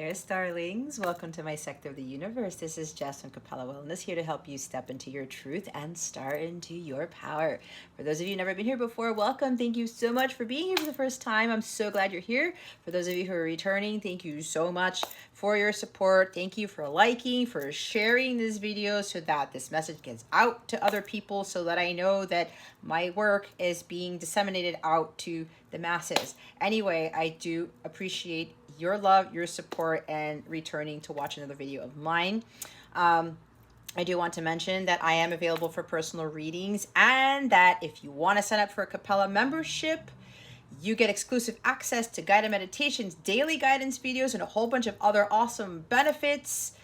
there, starlings. Welcome to my sector of the universe. This is Jess from Capella Wellness, here to help you step into your truth and start into your power. For those of you who've never been here before, welcome. Thank you so much for being here for the first time. I'm so glad you're here. For those of you who are returning, thank you so much for your support. Thank you for liking, for sharing this video so that this message gets out to other people, so that I know that my work is being disseminated out to the masses. Anyway, I do appreciate your love, your support, and returning to watch another video of mine. I do want to mention that I am available for personal readings, and that if you want to sign up for a Capella membership, you get exclusive access to guided meditations, daily guidance videos, and a whole bunch of other awesome benefits.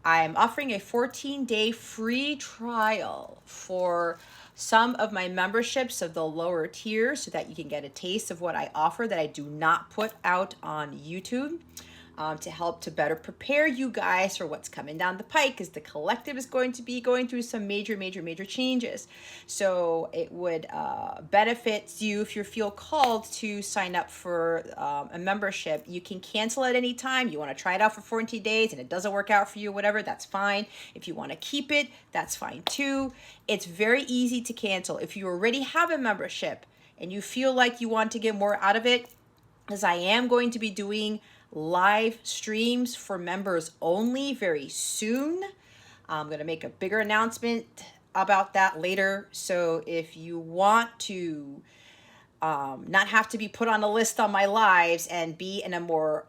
I'm offering a 14-day free trial for some of my memberships of the lower tier, so that you can get a taste of what I offer that I do not put out on YouTube, to help to better prepare you guys for what's coming down the pike, because the collective is going to be going through some major changes. So it would benefit you if you feel called to sign up for a membership. You can cancel at any time. You want to try it out for 14 days and it doesn't work out for you, whatever, that's fine. If you want to keep it, that's fine too. It's very easy to cancel. If you already have a membership and you feel like you want to get more out of it, as I am going to be doing live streams for members only very soon. I'm going to make a bigger announcement about that later. So if you want to not have to be put on a list on my lives and be in a more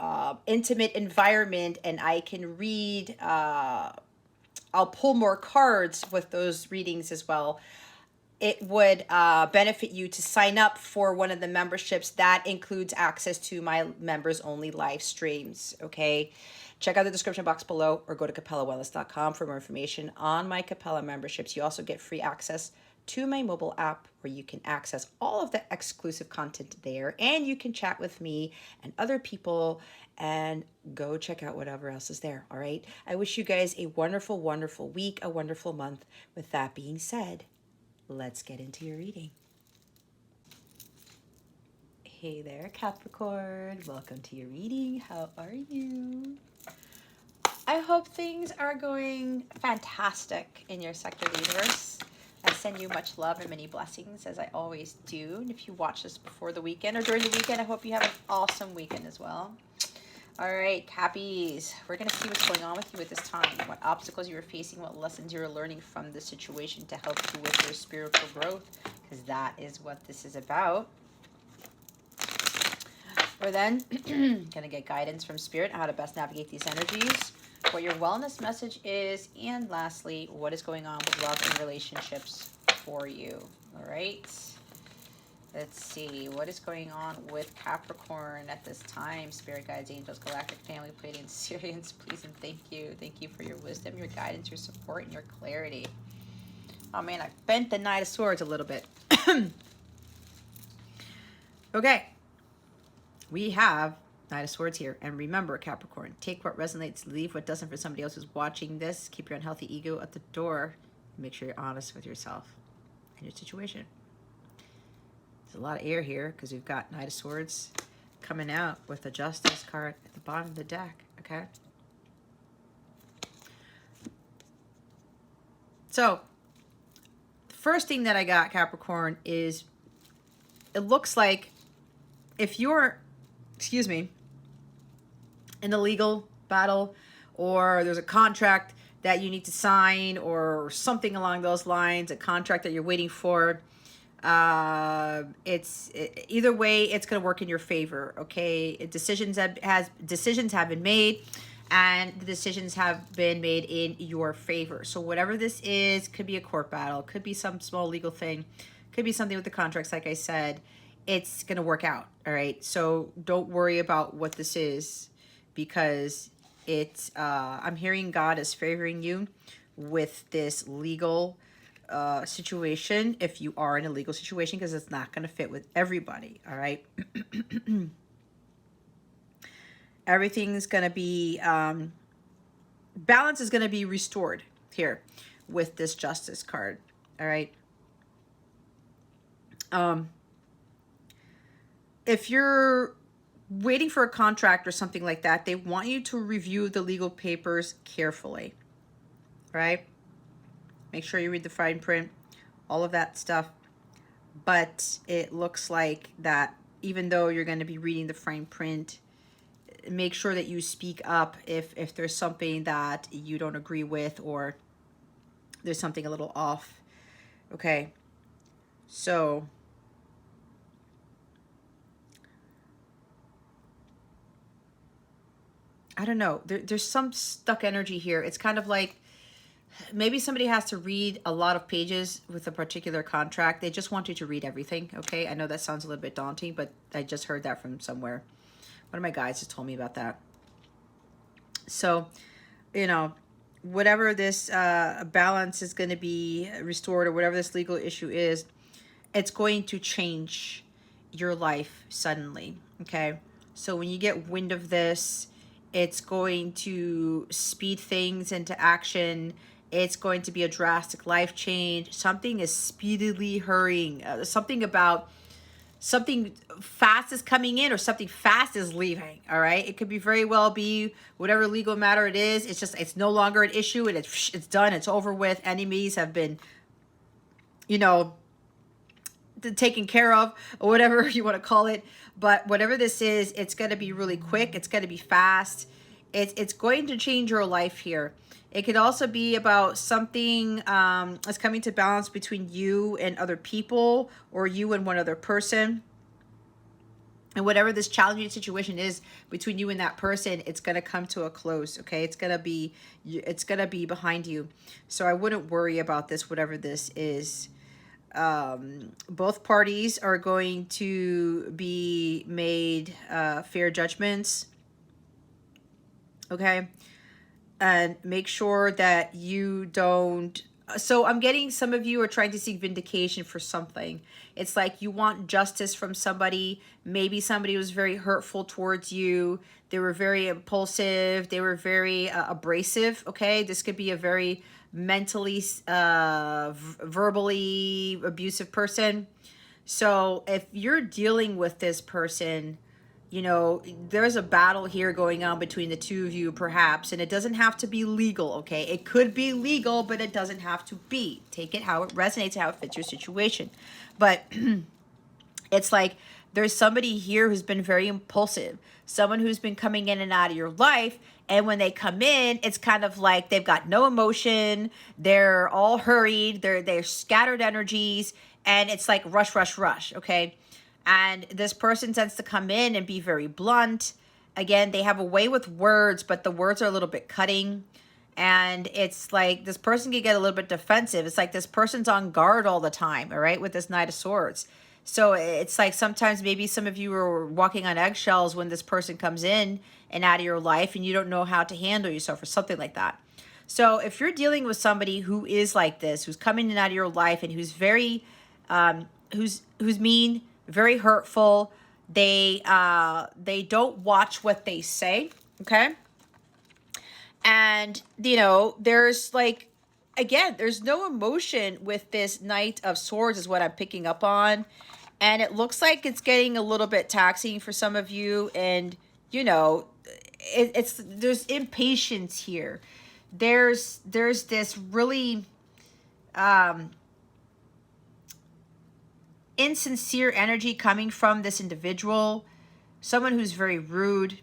intimate environment, and I can read, I'll pull more cards with those readings as well. It would benefit you to sign up for one of the memberships that includes access to my members only live streams. Okay, check out the description box below, or go to capellawellness.com for more information on my Capella memberships. You also get free access to my mobile app, where you can access all of the exclusive content there, and you can chat with me and other people and go check out whatever else is there. All right, I wish you guys a wonderful week, a wonderful month. With that being said, let's get into your reading. Hey there, Capricorn. Welcome to your reading. How are you? I hope things are going fantastic in your sector of the universe. I send you much love and many blessings, as I always do. And if you watch this before the weekend or during the weekend, I hope you have an awesome weekend as well. All right, Cappies, we're going to see what's going on with you at this time, what obstacles you are facing, what lessons you're learning from this situation to help you with your spiritual growth, because that is what this is about. We're then going to get guidance from Spirit on how to best navigate these energies, what your wellness message is, and lastly, what is going on with love and relationships for you. All right. Let's see, what is going on with Capricorn at this time? Spirit guides, angels, galactic family, Pleiadian, Sirians, please and thank you. Thank you for your wisdom, your guidance, your support, and your clarity. Oh man, I bent the Knight of Swords a little bit. Okay, we have Knight of Swords here. And remember, Capricorn, take what resonates, leave what doesn't for somebody else who's watching this. Keep your unhealthy ego at the door. Make sure you're honest with yourself and your situation. There's a lot of air here because we've got Knight of Swords coming out with the Justice card at the bottom of the deck, okay? So, the first thing that I got, Capricorn, is it looks like if you're, in a legal battle, or there's a contract that you need to sign or something along those lines, a contract that you're waiting for, either way, it's going to work in your favor. Okay, decisions have been made, and the decisions have been made in your favor. So whatever this is, could be a court battle, could be some small legal thing, could be something with the contracts. Like I said, it's going to work out. All right, so don't worry about what this is, because it's I'm hearing God is favoring you with this legal situation, if you are in a legal situation, because it's not going to fit with everybody. All right. Everything's going to be balance is going to be restored here with this Justice card. All right. If you're waiting for a contract or something like that. They want you to review the legal papers carefully, right? Make sure you read the fine print, all of that stuff. But it looks like that even though you're going to be reading the fine print, make sure that you speak up if there's something that you don't agree with or there's something a little off. Okay, so I don't know. There's some stuck energy here. It's kind of like maybe somebody has to read a lot of pages with a particular contract. They just want you to read everything, okay? I know that sounds a little bit daunting, but I just heard that from somewhere. One of my guys just told me about that. So, you know, whatever this balance is going to be restored or whatever this legal issue is, it's going to change your life suddenly, okay? So when you get wind of this, it's going to speed things into action. It's going to be a drastic life change. Something is speedily hurrying. Something fast is coming in or something fast is leaving, all right? It could be very well be whatever legal matter it is. It's just, it's no longer an issue and it's done. It's over with. Enemies have been, you know, taken care of or whatever you want to call it. But whatever this is, it's going to be really quick. It's going to be fast. It's going to change your life here. It could also be about something that's coming to balance between you and other people or you and one other person. And whatever this challenging situation is between you and that person, it's going to come to a close, okay? It's going to be behind you. So I wouldn't worry about this, whatever this is. Both parties are going to be made fair judgments, okay? And make sure that you don't. So I'm getting some of you are trying to seek vindication for something. It's like you want justice from somebody. Maybe somebody was very hurtful towards you. They were very impulsive. They were very abrasive, okay? This could be a very mentally, verbally abusive person. So if you're dealing with this person, you know, there's a battle here going on between the two of you, perhaps, and it doesn't have to be legal, okay? It could be legal, but it doesn't have to be. Take it how it resonates, how it fits your situation. But it's like there's somebody here who's been very impulsive, someone who's been coming in and out of your life, and when they come in, it's kind of like they've got no emotion, they're all hurried, they're scattered energies, and it's like rush, rush, rush, okay? And this person tends to come in and be very blunt. Again, they have a way with words, but the words are a little bit cutting. And it's like this person can get a little bit defensive. It's like this person's on guard all the time, all right, with this Knight of Swords. So it's like sometimes maybe some of you are walking on eggshells when this person comes in and out of your life and you don't know how to handle yourself or something like that. So if you're dealing with somebody who is like this, who's coming in and out of your life and who's very, who's mean, very hurtful, they don't watch what they say, okay? And, you know, there's like, again, there's no emotion with this Knight of Swords is what I'm picking up on. And it looks like it's getting a little bit taxing for some of you. And, you know, there's impatience here. There's this really insincere energy coming from this individual, someone who's very rude.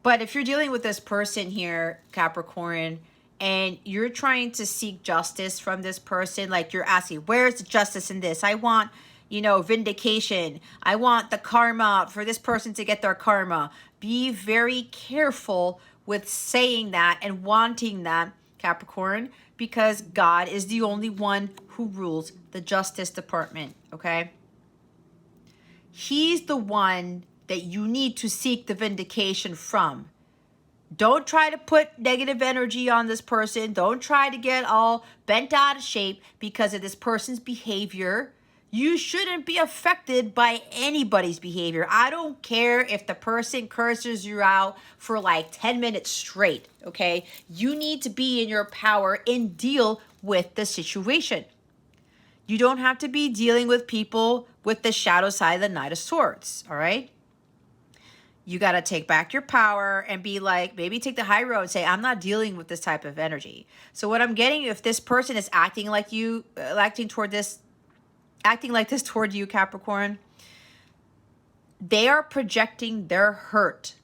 But if you're dealing with this person here, Capricorn, and you're trying to seek justice from this person, like you're asking, where's the justice in this? I want, you know, vindication. I want the karma for this person to get their karma. Be very careful with saying that and wanting that, Capricorn, because God is the only one who rules the Justice Department, okay? He's the one that you need to seek the vindication from. Don't try to put negative energy on this person. Don't try to get all bent out of shape because of this person's behavior. You shouldn't be affected by anybody's behavior. I don't care if the person curses you out for like 10 minutes straight, okay? You need to be in your power and deal with the situation. You don't have to be dealing with people with the shadow side of the Knight of Swords, all right? You got to take back your power and be like, maybe take the high road and say, I'm not dealing with this type of energy. So what I'm getting, if this person is acting like you, acting like this toward you, Capricorn, they are projecting their hurt,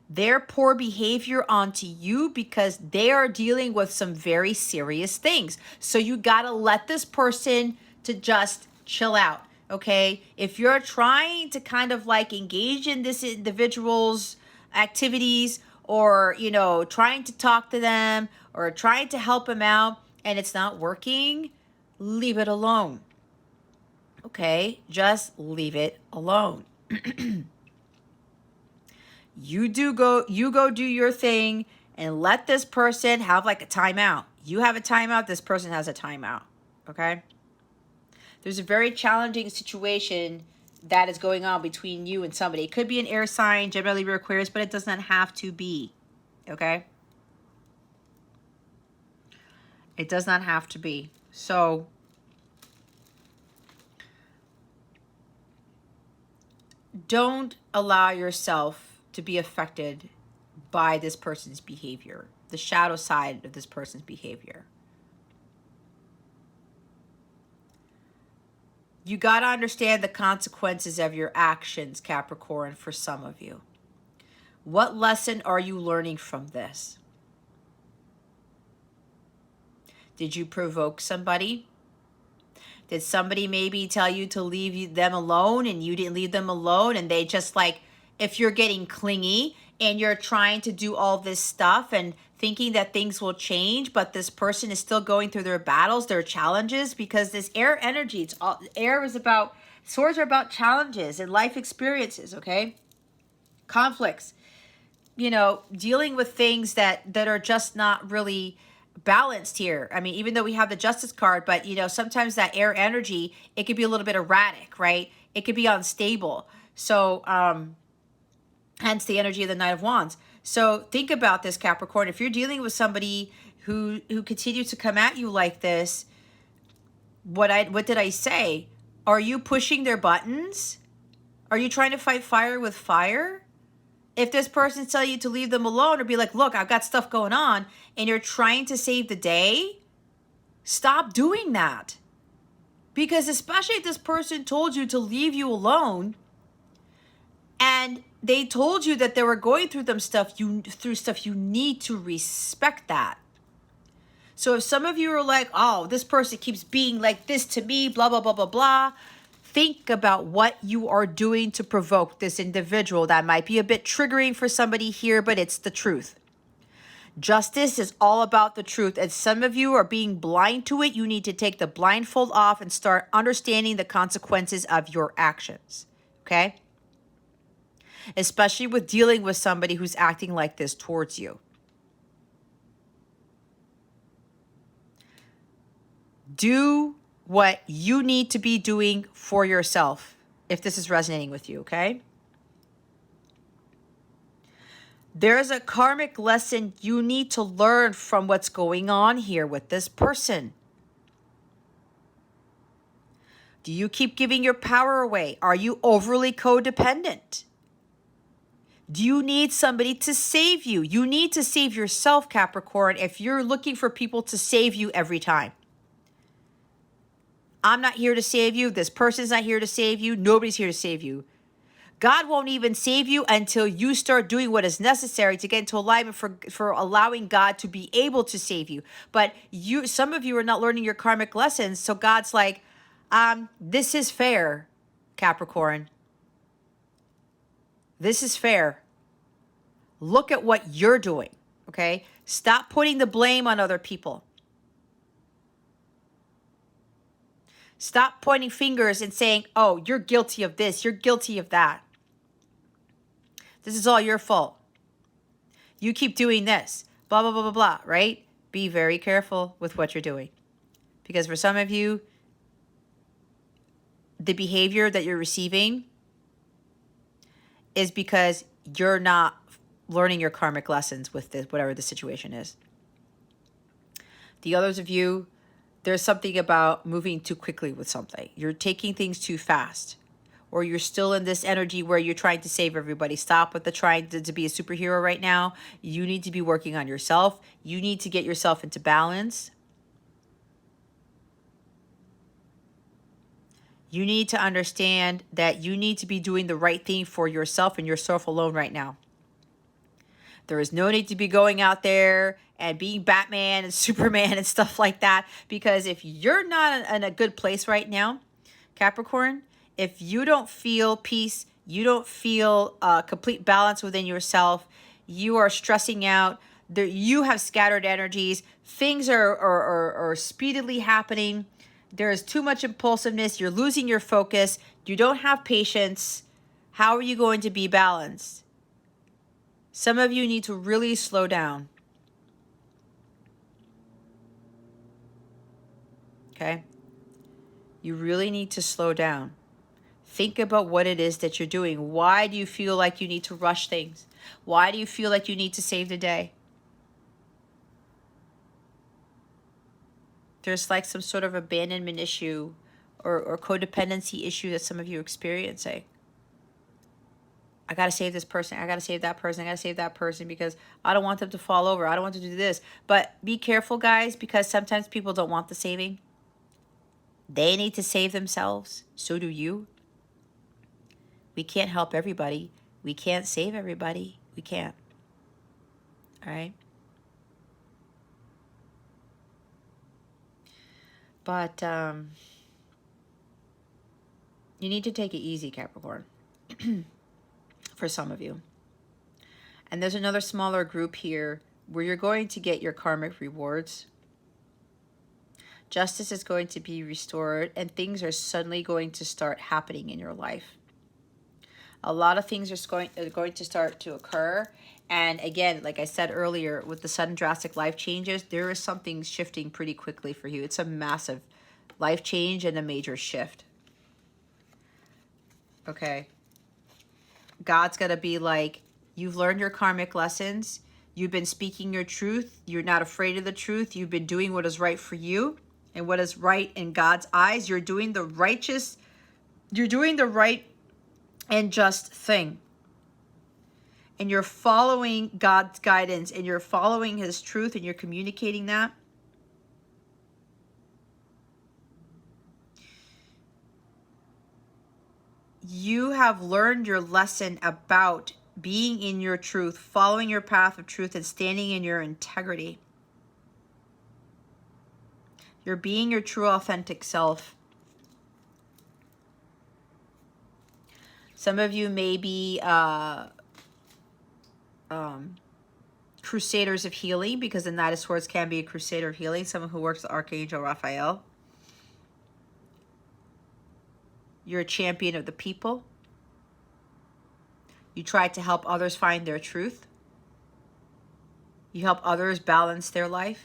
their poor behavior onto you because they are dealing with some very serious things. So you got to let this person to just chill out, okay? If you're trying to kind of like engage in this individual's activities or, you know, trying to talk to them or trying to help them out and it's not working, leave it alone. Okay, just leave it alone. You go do your thing and let this person have like a timeout. You have a timeout, this person has a timeout. Okay? There's a very challenging situation that is going on between you and somebody. It could be an air sign, Gemini, Libra, Aquarius, but it does not have to be. Okay? It does not have to be. So don't allow yourself to be affected by this person's behavior, the shadow side of this person's behavior. You got to understand the consequences of your actions, Capricorn, for some of you. What lesson are you learning from this? Did you provoke somebody? Did somebody maybe tell you to leave them alone and you didn't leave them alone and they just like, if you're getting clingy and you're trying to do all this stuff and thinking that things will change, but this person is still going through their battles, their challenges, because this air energy, it's all, air is about, swords are about challenges and life experiences, okay? Conflicts, you know, dealing with things that are just not really balanced here. I mean, even though we have the Justice card, but, you know, sometimes that air energy, it could be a little bit erratic, right? It could be unstable. So, hence the energy of the Knight of Wands. So think about this, Capricorn. If you're dealing with somebody who continues to come at you like this, what did I say? Are you pushing their buttons? Are you trying to fight fire with fire? If this person's telling you to leave them alone or be like, look, I've got stuff going on, and you're trying to save the day, stop doing that. Because especially if this person told you to leave you alone, and they told you that they were going through stuff, you need to respect that. So if some of you are like, oh, this person keeps being like this to me, blah, blah, blah, blah, blah, think about what you are doing to provoke this individual. That might be a bit triggering for somebody here, but it's the truth. Justice is all about the truth. And some of you are being blind to it. You need to take the blindfold off and start understanding the consequences of your actions. Okay? Especially with dealing with somebody who's acting like this towards you. Do what you need to be doing for yourself, if this is resonating with you, okay? There's a karmic lesson you need to learn from what's going on here with this person. Do you keep giving your power away? Are you overly codependent? Do you need somebody to save you? You need to save yourself, Capricorn, if you're looking for people to save you every time. I'm not here to save you. This person's not here to save you. Nobody's here to save you. God won't even save you until you start doing what is necessary to get into alignment for allowing God to be able to save you. But some of you are not learning your karmic lessons. So God's like, this is fair, Capricorn. This is fair. Look at what you're doing, okay? Stop putting the blame on other people. Stop pointing fingers and saying, oh, you're guilty of this, you're guilty of that. This is all your fault. You keep doing this, blah, blah, blah, blah, blah, right? Be very careful with what you're doing. Because for some of you, the behavior that you're receiving is because you're not learning your karmic lessons with this, whatever the situation is. The others of you there's something about moving too quickly with something. You're taking things too fast. Or you're still in this energy where you're trying to save everybody. Stop with the trying to be a superhero right now. You need to be working on yourself. You need to get yourself into balance. You need to understand that you need to be doing the right thing for yourself and yourself alone right now. There is no need to be going out there and being Batman and Superman and stuff like that. Because if you're not in a good place right now, Capricorn, if you don't feel peace, you don't feel complete balance within yourself, you are stressing out, you have scattered energies, things are speedily happening, there is too much impulsiveness, you're losing your focus, you don't have patience, how are you going to be balanced? Some of you need to really slow down. Okay? You really need to slow down. Think about what it is that you're doing. Why do you feel like you need to rush things? Why do you feel like you need to save the day? There's like some sort of abandonment issue or codependency issue that some of you are experiencing. I got to save this person. I got to save that person. I got to save that person because I don't want them to fall over. I don't want them to do this. But be careful, guys, because sometimes people don't want the saving. They need to save themselves. So do you. We can't help everybody. We can't save everybody. We can't. All right? But you need to take it easy, Capricorn, for some of you. And there's another smaller group here where you're going to get your karmic rewards. Justice is going to be restored and things are suddenly going to start happening in your life. A lot of things are going to start to occur. And again, like I said earlier, with the sudden drastic life changes, there is something shifting pretty quickly for you. It's a massive life change and a major shift. Okay. God's going to be like, you've learned your karmic lessons. You've been speaking your truth. You're not afraid of the truth. You've been doing what is right for you and what is right in God's eyes. You're doing the righteous. You're doing the right and just thing. And you're following God's guidance and you're following his truth and you're communicating that. You have learned your lesson about being in your truth, following your path of truth, and standing in your integrity. You're being your true, authentic self. Some of you may be crusaders of healing, because the Knight of Swords can be a crusader of healing, someone who works with Archangel Raphael. You're a champion of the people. You try to help others find their truth. You help others balance their lives.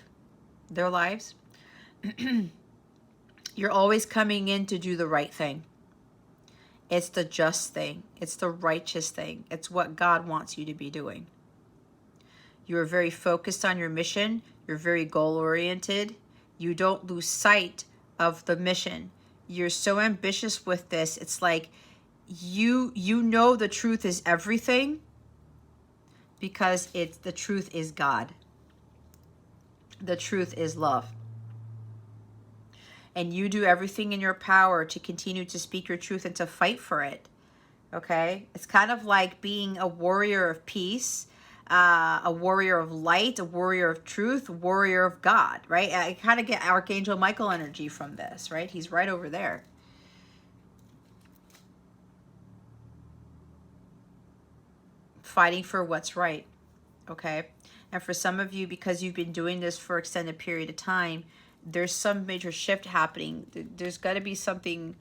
You're always coming in to do the right thing. It's the just thing. It's the righteous thing. It's what God wants you to be doing. You are very focused on your mission. You're very goal-oriented. You don't lose sight of the mission. You're so ambitious with this. It's like you know the truth is everything because the truth is God. The truth is love. And you do everything in your power to continue to speak your truth and to fight for it. Okay? It's kind of like being a warrior of peace, a warrior of light, a warrior of truth, a warrior of God, right? I kind of get Archangel Michael energy from this, right? He's right over there. Fighting for what's right, okay? And for some of you, because you've been doing this for an extended period of time, there's some major shift happening. There's got to be something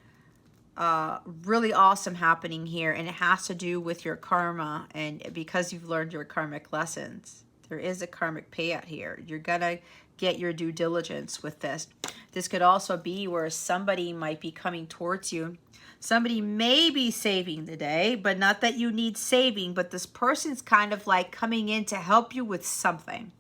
really awesome happening here, and it has to do with your karma, and because you've learned your karmic lessons. There is a karmic payout here. You're gonna get your due diligence with this. This could also be where somebody might be coming towards you. Somebody may be saving the day, but not that you need saving, but this person's kind of like coming in to help you with something.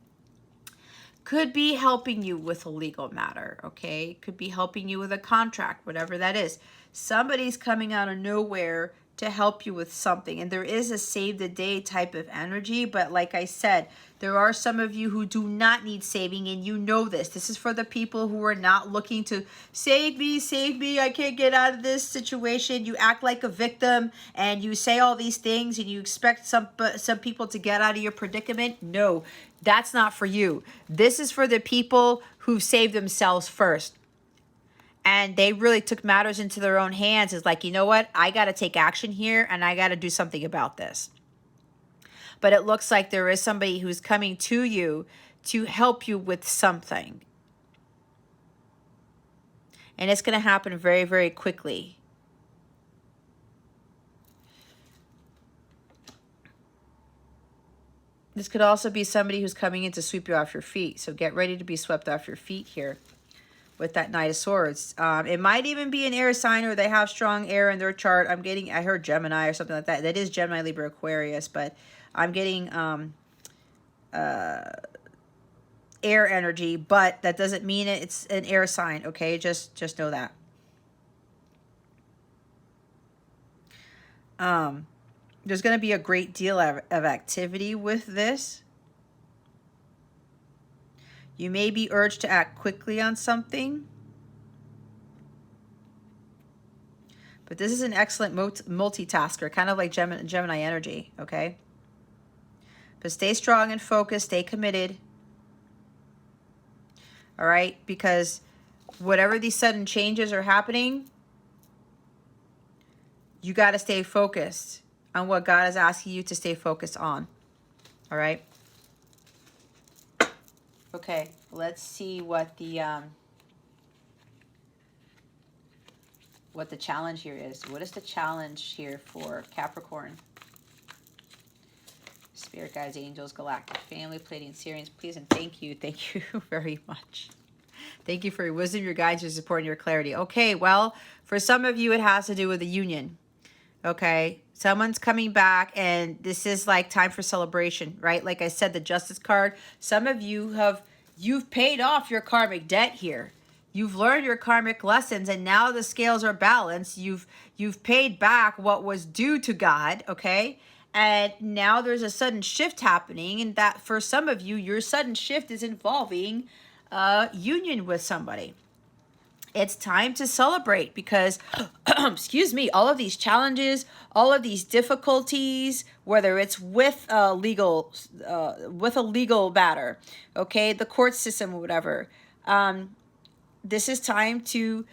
could be helping you with a legal matter, okay? Could be helping you with a contract, whatever that is. Somebody's coming out of nowhere to help you with something. And there is a save the day type of energy, but like I said, there are some of you who do not need saving, and you know this. This is for the people who are not looking to save me, I can't get out of this situation. You act like a victim and you say all these things and you expect some people to get out of your predicament. No, that's not for you. This is for the people who saved themselves first. And they really took matters into their own hands. It's like, you know what? I got to take action here and I got to do something about this. But it looks like there is somebody who's coming to you to help you with something. And it's going to happen very, very quickly. This could also be somebody who's coming in to sweep you off your feet. So get ready to be swept off your feet here with that Knight of Swords. It might even be an air sign, or they have strong air in their chart. I heard Gemini or something like that. That is Gemini, Libra, Aquarius, but I'm getting air energy, but that doesn't mean it's an air sign, okay? Just know that. There's going to be a great deal of activity with this. You may be urged to act quickly on something. But this is an excellent multitasker, kind of like Gemini energy, okay? But stay strong and focused, stay committed. All right? Because whatever these sudden changes are happening, you got to stay focused on what God is asking you to stay focused on. All right? Okay, let's see what the challenge here is. What is the challenge here for Capricorn? Spirit guides, angels, galactic family, Pleiadian, Sirians, please and thank you. Thank you very much. Thank you for your wisdom, your guidance, your support, and your clarity. Okay, well, for some of you, it has to do with a union. Okay, someone's coming back, and this is like time for celebration, right? Like I said, the Justice card. Some of you you've paid off your karmic debt here. You've learned your karmic lessons, and now the scales are balanced. You've paid back what was due to God, okay? And now there's a sudden shift happening, and that for some of you, your sudden shift is involving union with somebody. It's time to celebrate because, excuse me, all of these challenges, all of these difficulties, whether it's with a legal matter, okay, the court system or whatever, this is time to,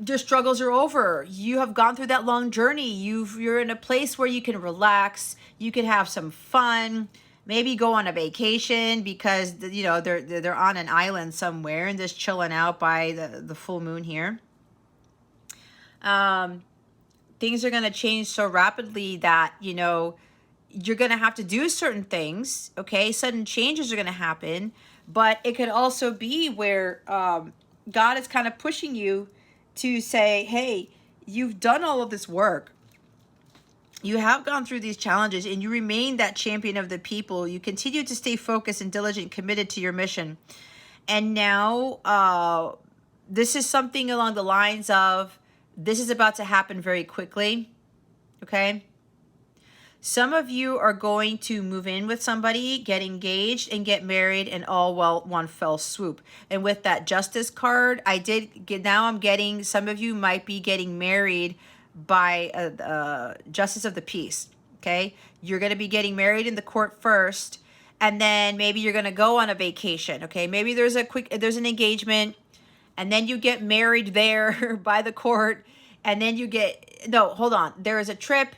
your struggles are over. You have gone through that long journey. You're in a place where you can relax. You can have some fun. Maybe go on a vacation because, you know, they're on an island somewhere and just chilling out by the full moon here. Things are going to change so rapidly that, you know, you're going to have to do certain things, okay? Sudden changes are going to happen, but it could also be where God is kind of pushing you to say, hey, you've done all of this work. You have gone through these challenges and you remain that champion of the people. You continue to stay focused and diligent, committed to your mission. And now this is something along the lines of, this is about to happen very quickly, okay? Some of you are going to move in with somebody, get engaged, and get married, and all one fell swoop. And with that Justice card, now I'm getting, some of you might be getting married by Justice of the Peace, okay? You're going to be getting married in the court first, and then maybe you're going to go on a vacation, okay? Maybe there's an engagement, and then you get married there by the court, and then there is a trip,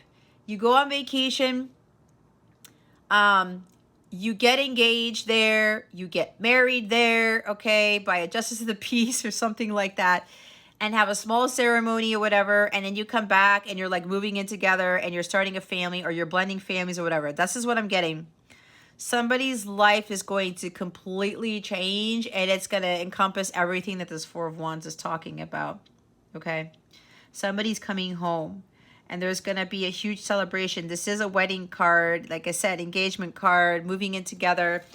you go on vacation, you get engaged there, you get married there, okay, by a Justice of the Peace or something like that, and have a small ceremony or whatever, and then you come back and you're like moving in together and you're starting a family or you're blending families or whatever. This is what I'm getting. Somebody's life is going to completely change, and it's going to encompass everything that this Four of Wands is talking about, okay? Somebody's coming home, and there's going to be a huge celebration. This is a wedding card, like I said, engagement card, moving in together.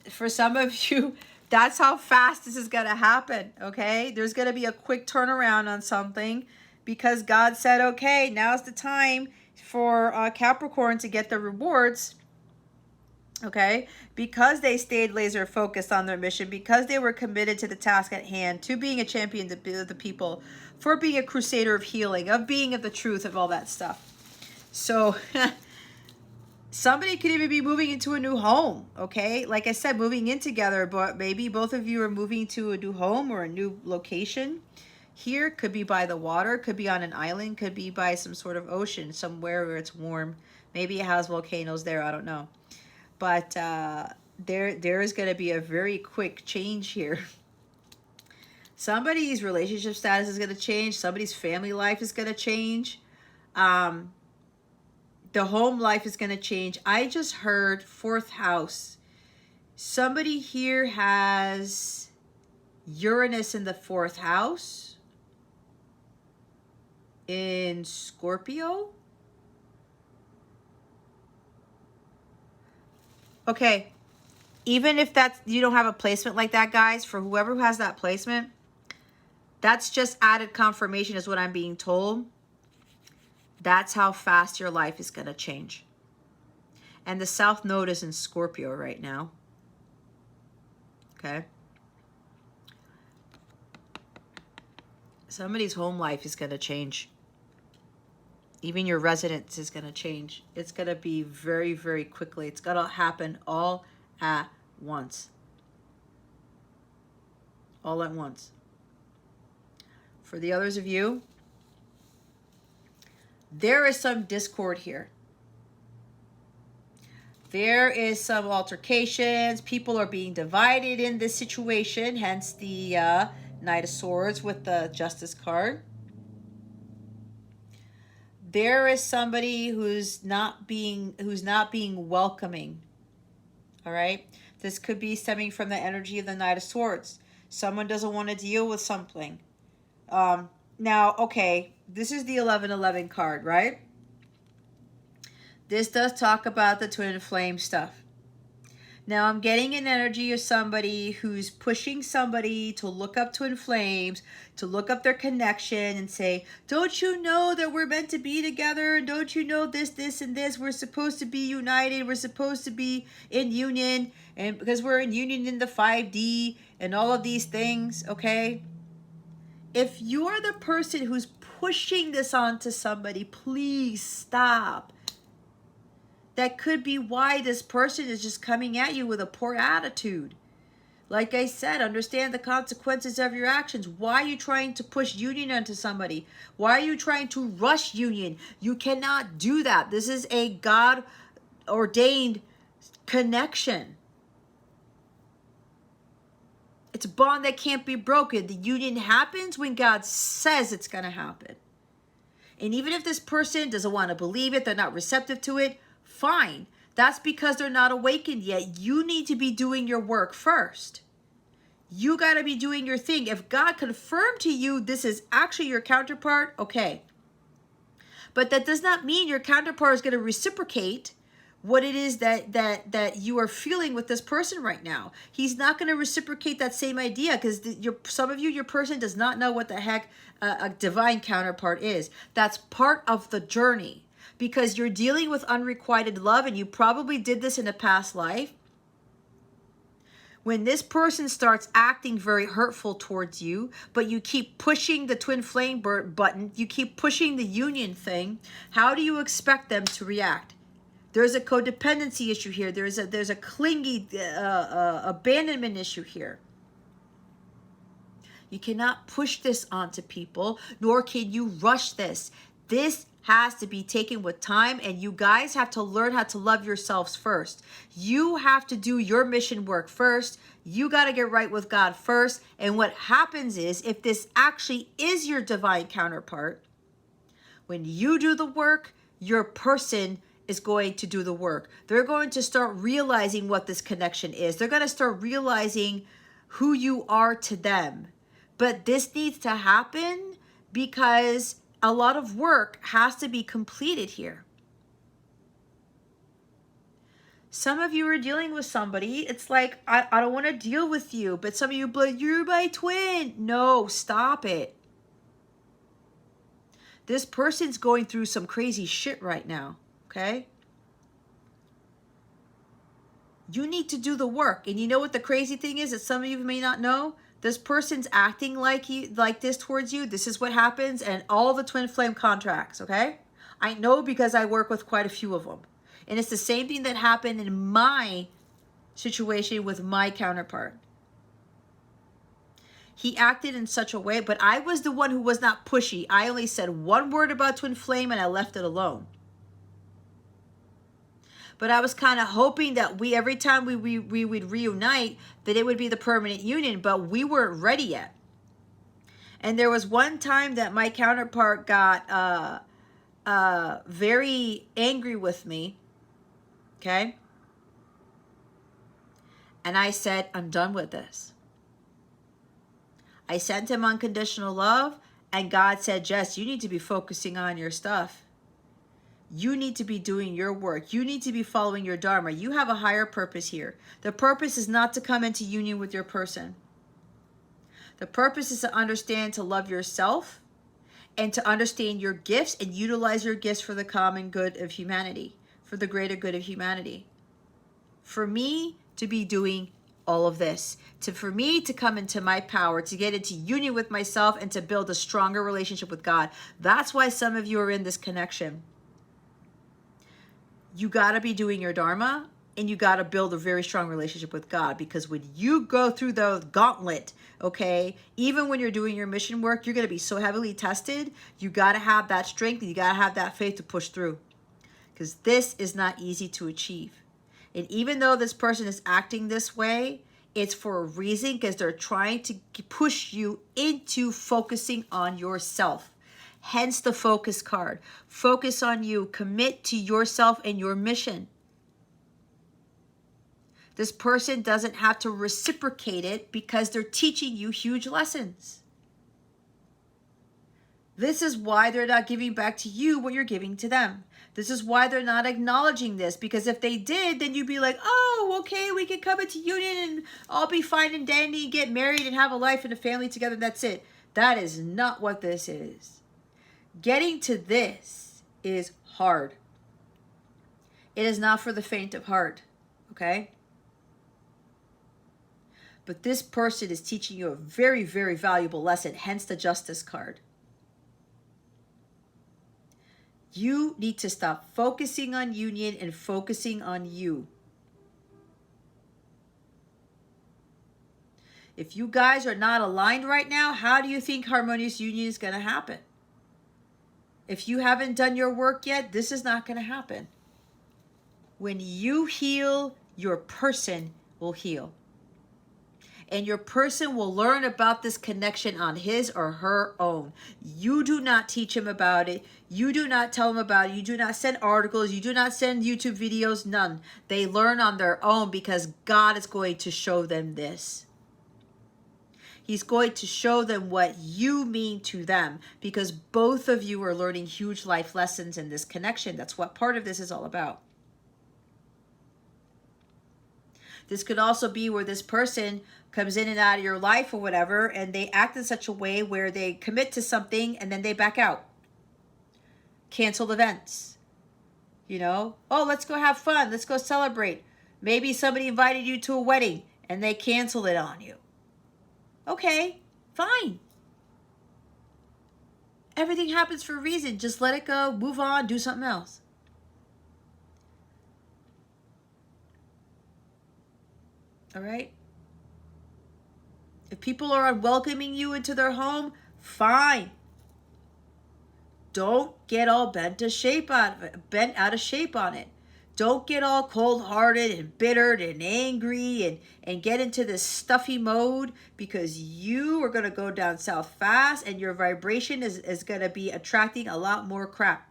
For some of you, That's how fast this is going to happen, okay? There's going to be a quick turnaround on something because God said, okay, now's the time for Capricorn to get the rewards, okay? Because they stayed laser focused on their mission, because they were committed to the task at hand, to being a champion to the people, for being a crusader of healing, of being of the truth, of all that stuff. So somebody could even be moving into a new home, okay? Like I said, moving in together, but maybe both of you are moving to a new home or a new location. Here, could be by the water, could be on an island, could be by some sort of ocean, somewhere where it's warm. Maybe it has volcanoes there, I don't know. But there is going to be a very quick change here. Somebody's relationship status is going to change. Somebody's family life is going to change. The home life is going to change. I just heard 4th house. Somebody here has Uranus in the 4th house. In Scorpio. Okay. Even if that's, you don't have a placement like that, guys, for whoever has that placement, that's just added confirmation is what I'm being told. That's how fast your life is going to change. And the South Node is in Scorpio right now. Okay. Somebody's home life is going to change. Even your residence is going to change. It's going to be very, very quickly. It's going to happen all at once. All at once. For the others of you, there is some discord here. There is some altercations. People are being divided in this situation. Hence the Knight of Swords with the Justice card. There is somebody who's not being welcoming. All right. This could be stemming from the energy of the Knight of Swords. Someone doesn't want to deal with something. Now, okay, this is the 1111 card, right? This does talk about the twin flame stuff. Now, I'm getting an energy of somebody who's pushing somebody to look up twin flames, to look up their connection and say, don't you know that we're meant to be together? Don't you know this, this, and this? We're supposed to be united. We're supposed to be in union. And because we're in union in the 5D and all of these things, okay? If you're the person who's pushing this onto somebody, please stop. That could be why this person is just coming at you with a poor attitude. Like I said, understand the consequences of your actions. Why are you trying to push union onto somebody? Why are you trying to rush union? You cannot do that. This is a God-ordained connection. It's a bond that can't be broken. The union happens when God says it's going to happen. And even if this person doesn't want to believe it, they're not receptive to it, fine. That's because they're not awakened yet. You need to be doing your work first. You got to be doing your thing. If God confirmed to you this is actually your counterpart, okay. But that does not mean your counterpart is going to reciprocate what it is that you are feeling with this person right now. He's not going to reciprocate that same idea because some of you, your person does not know what the heck a divine counterpart is. That's part of the journey. Because you're dealing with unrequited love, and you probably did this in a past life. When this person starts acting very hurtful towards you, but you keep pushing the twin flame button, you keep pushing the union thing, how do you expect them to react? There's a codependency issue here. There's a clingy abandonment issue here. You cannot push this onto people, nor can you rush this. This has to be taken with time, and you guys have to learn how to love yourselves first. You have to do your mission work first. You got to get right with God first. And what happens is, if this actually is your divine counterpart, when you do the work, your person is going to do the work. They're going to start realizing what this connection is. They're going to start realizing who you are to them. But this needs to happen because a lot of work has to be completed here. Some of you are dealing with somebody. It's like, I don't want to deal with you. But some of you, but you're my twin. No, stop it. This person's going through some crazy shit right now. Okay? You need to do the work. And you know what the crazy thing is that some of you may not know? This person's acting like this towards you. This is what happens. And all the twin flame contracts. Okay? I know because I work with quite a few of them. And it's the same thing that happened in my situation with my counterpart. He acted in such a way, but I was the one who was not pushy. I only said one word about twin flame and I left it alone. But I was kind of hoping that every time we would reunite, that it would be the permanent union, but we weren't ready yet. And there was one time that my counterpart got very angry with me. Okay? And I said, I'm done with this. I sent him unconditional love, and God said, Jess, you need to be focusing on your stuff. You need to be doing your work. You need to be following your dharma. You have a higher purpose here. The purpose is not to come into union with your person. The purpose is to understand, to love yourself, and to understand your gifts and utilize your gifts for the common good of humanity, for the greater good of humanity. For me to be doing all of this, for me to come into my power, to get into union with myself, and to build a stronger relationship with God. That's why some of you are in this connection. You got to be doing your dharma, and you got to build a very strong relationship with God, because when you go through the gauntlet, okay, even when you're doing your mission work, you're going to be so heavily tested. You got to have that strength, and you got to have that faith to push through, because this is not easy to achieve. And even though this person is acting this way, it's for a reason, because they're trying to push you into focusing on yourself. Hence the focus card. Focus on you. Commit to yourself and your mission. This person doesn't have to reciprocate it because they're teaching you huge lessons. This is why they're not giving back to you what you're giving to them. This is why they're not acknowledging this, because if they did, then you'd be like, oh, okay, we can come into union and all be fine and dandy and get married and have a life and a family together. That's it. That is not what this is. Getting to this is hard. It is not for the faint of heart, okay? But this person is teaching you a very, very valuable lesson, hence the Justice card. You need to stop focusing on union and focusing on you. If you guys are not aligned right now, how do you think harmonious union is going to happen? If you haven't done your work yet, this is not going to happen. When you heal, your person will heal. And your person will learn about this connection on his or her own. You do not teach him about it. You do not tell him about it. You do not send articles. You do not send YouTube videos. None. They learn on their own, because God is going to show them this. He's going to show them what you mean to them, because both of you are learning huge life lessons in this connection. That's what part of this is all about. This could also be where this person comes in and out of your life or whatever, and they act in such a way where they commit to something and then they back out. Canceled events. You know, oh, let's go have fun. Let's go celebrate. Maybe somebody invited you to a wedding and they cancel it on you. Okay, fine. Everything happens for a reason. Just let it go, move on, do something else. All right? If people are unwelcoming you into their home, fine. Don't get all bent out of shape on it. Don't get all cold-hearted and bitter and angry and get into this stuffy mode, because you are going to go down south fast, and your vibration is going to be attracting a lot more crap.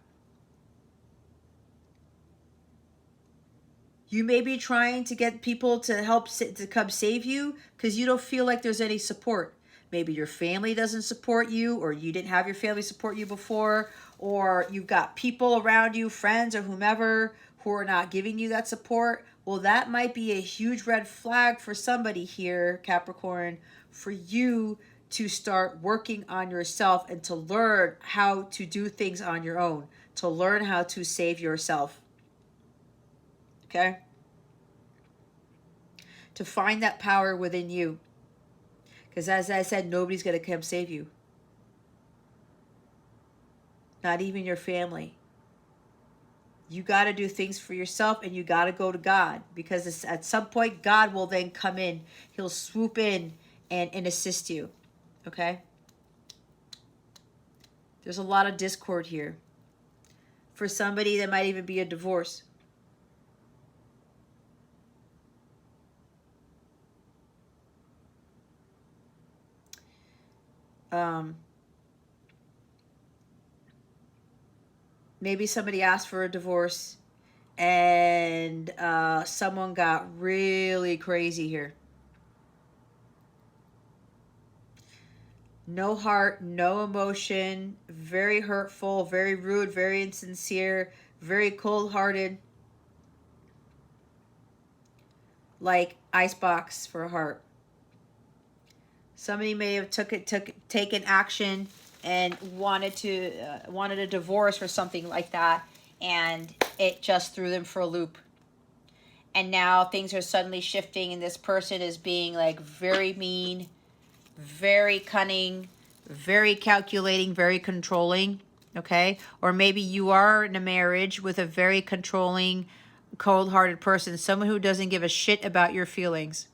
You may be trying to get people to help to come save you because you don't feel like there's any support. Maybe your family doesn't support you, or you didn't have your family support you before, or you've got people around you, friends or whomever, who are not giving you that support. Well, that might be a huge red flag for somebody here, Capricorn, for you to start working on yourself and to learn how to do things on your own, to learn how to save yourself. Okay? To find that power within you. Because as I said, nobody's going to come save you. Not even your family. You got to do things for yourself, and you got to go to God, because at some point God will then come in. He'll swoop in and assist you. Okay? There's a lot of discord here. For somebody, there might even be a divorce. Maybe somebody asked for a divorce and someone got really crazy here. No heart, no emotion, very hurtful, very rude, very insincere, very cold-hearted. Like icebox for a heart. Somebody may have taken action and wanted a divorce or something like that, and it just threw them for a loop. And now things are suddenly shifting, and this person is being like very mean, very cunning, very calculating, very controlling. Okay? Or maybe you are in a marriage with a very controlling, cold-hearted person, someone who doesn't give a shit about your feelings.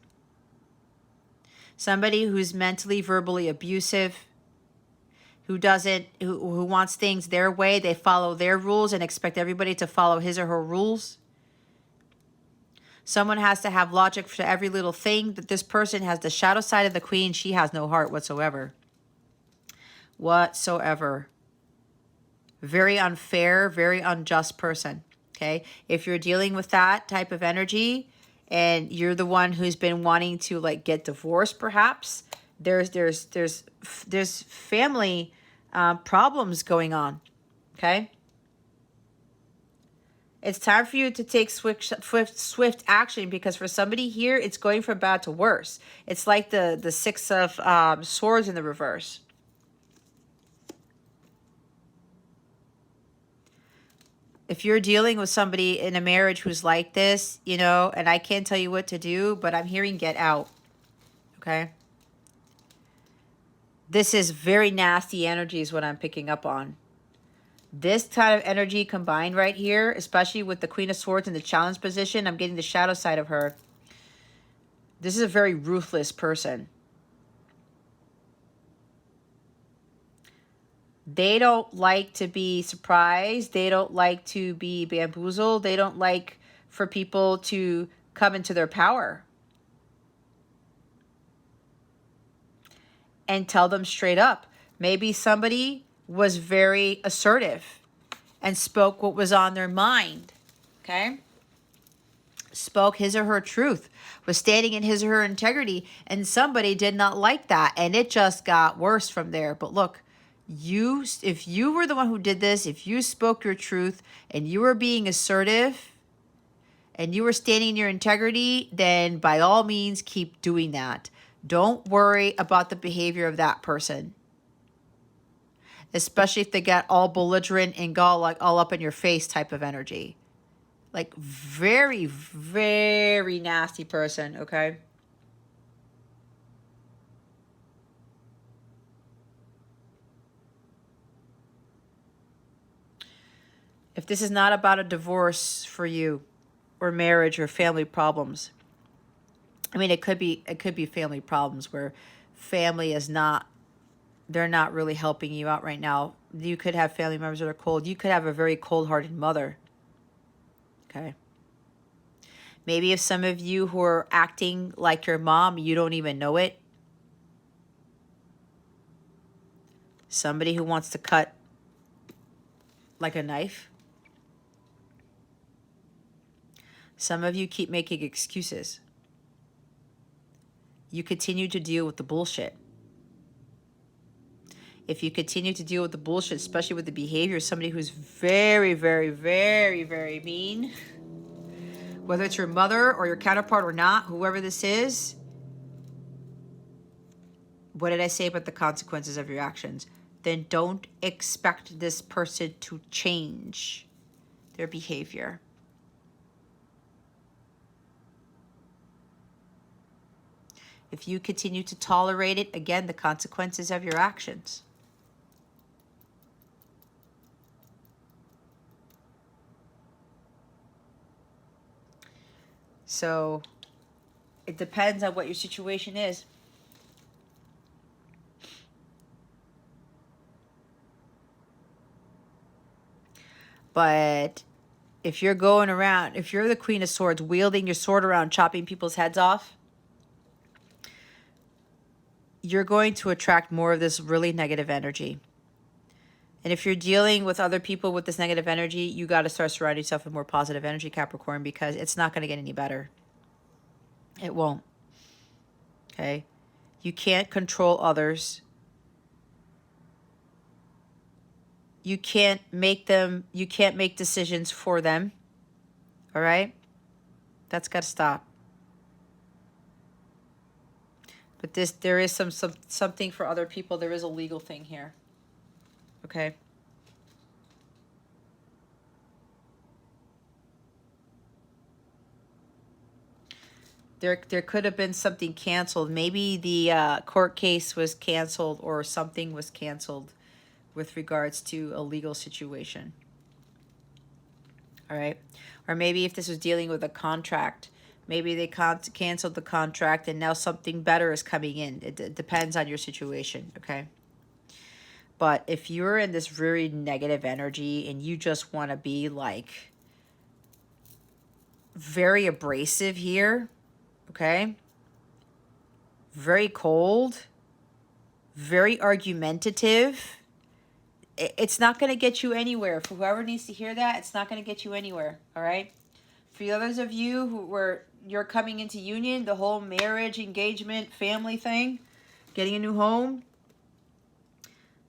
Somebody who's mentally, verbally abusive, who wants things their way. They follow their rules and expect everybody to follow his or her rules. Someone has to have logic for every little thing. But this person has the shadow side of the queen. She has no heart whatsoever. Whatsoever. Very unfair, very unjust person. Okay? If you're dealing with that type of energy, and you're the one who's been wanting to like get divorced, perhaps there's family problems going on. Okay, it's time for you to take swift action, because for somebody here, it's going from bad to worse. It's like the Six of Swords in the reverse. If you're dealing with somebody in a marriage who's like this, you know, and I can't tell you what to do, but I'm hearing get out. Okay? This is very nasty energy is what I'm picking up on. This kind of energy combined right here, especially with the Queen of Swords in the challenge position, I'm getting the shadow side of her. This is a very ruthless person. They don't like to be surprised. They don't like to be bamboozled. They don't like for people to come into their power and tell them straight up. Maybe somebody was very assertive and spoke what was on their mind, okay? Spoke his or her truth, was standing in his or her integrity, and somebody did not like that, and it just got worse from there. But look, if you were the one who did this, if you spoke your truth and you were being assertive and you were standing in your integrity, then by all means keep doing that. Don't worry about the behavior of that person, especially if they get all belligerent and go like all up in your face type of energy. Like very, very nasty person, okay? If this is not about a divorce for you or marriage or family problems, I mean, it could be family problems where family is not, they're not really helping you out right now. You could have family members that are cold. You could have a very cold-hearted mother. Okay. Maybe if some of you who are acting like your mom, you don't even know it. Somebody who wants to cut like a knife. Some of you keep making excuses. You continue to deal with the bullshit. If you continue to deal with the bullshit, especially with the behavior of somebody who's very, very, very, very mean, whether it's your mother or your counterpart or not, whoever this is, what did I say about the consequences of your actions? Then don't expect this person to change their behavior. If you continue to tolerate it, again, the consequences of your actions. So it depends on what your situation is. But if you're going around, if you're the Queen of Swords, wielding your sword around, chopping people's heads off, you're going to attract more of this really negative energy. And if you're dealing with other people with this negative energy, you got to start surrounding yourself with more positive energy, Capricorn, because it's not going to get any better. It won't. Okay? You can't control others. You can't make decisions for them. All right? That's got to stop. But there is something for other people. There is a legal thing here. Okay? There could have been something canceled. Maybe the court case was canceled or something was canceled with regards to a legal situation. All right? Or maybe if this was dealing with a contract, maybe they canceled the contract and now something better is coming in. It depends on your situation, okay? But if you're in this very negative energy and you just want to be like very abrasive here, okay? Very cold, very argumentative, it's not going to get you anywhere. For whoever needs to hear that, it's not going to get you anywhere, all right? For the others of you you're coming into union, the whole marriage, engagement, family thing, getting a new home,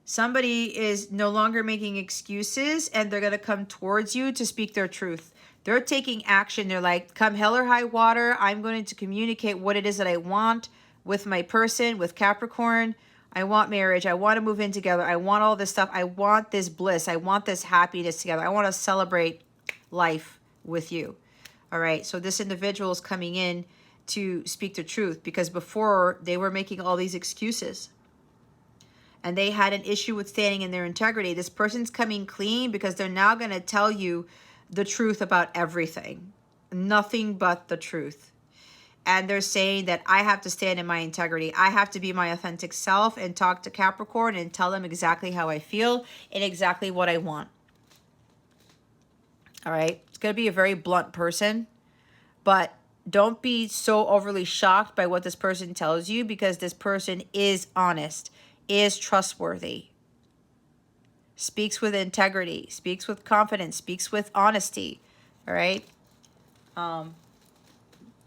somebody is no longer making excuses and they're going to come towards you to speak their truth. They're taking action. They're like, come hell or high water, I'm going to communicate what it is that I want with my person, with Capricorn. I want marriage. I want to move in together. I want all this stuff. I want this bliss. I want this happiness together. I want to celebrate life with you. All right. So this individual is coming in to speak the truth because before they were making all these excuses and they had an issue with standing in their integrity. This person's coming clean because they're now going to tell you the truth about everything. Nothing but the truth. And they're saying that I have to stand in my integrity. I have to be my authentic self and talk to Capricorn and tell them exactly how I feel and exactly what I want. All right. It's going to be a very blunt person, but don't be so overly shocked by what this person tells you because this person is honest, is trustworthy, speaks with integrity, speaks with confidence, speaks with honesty. All right.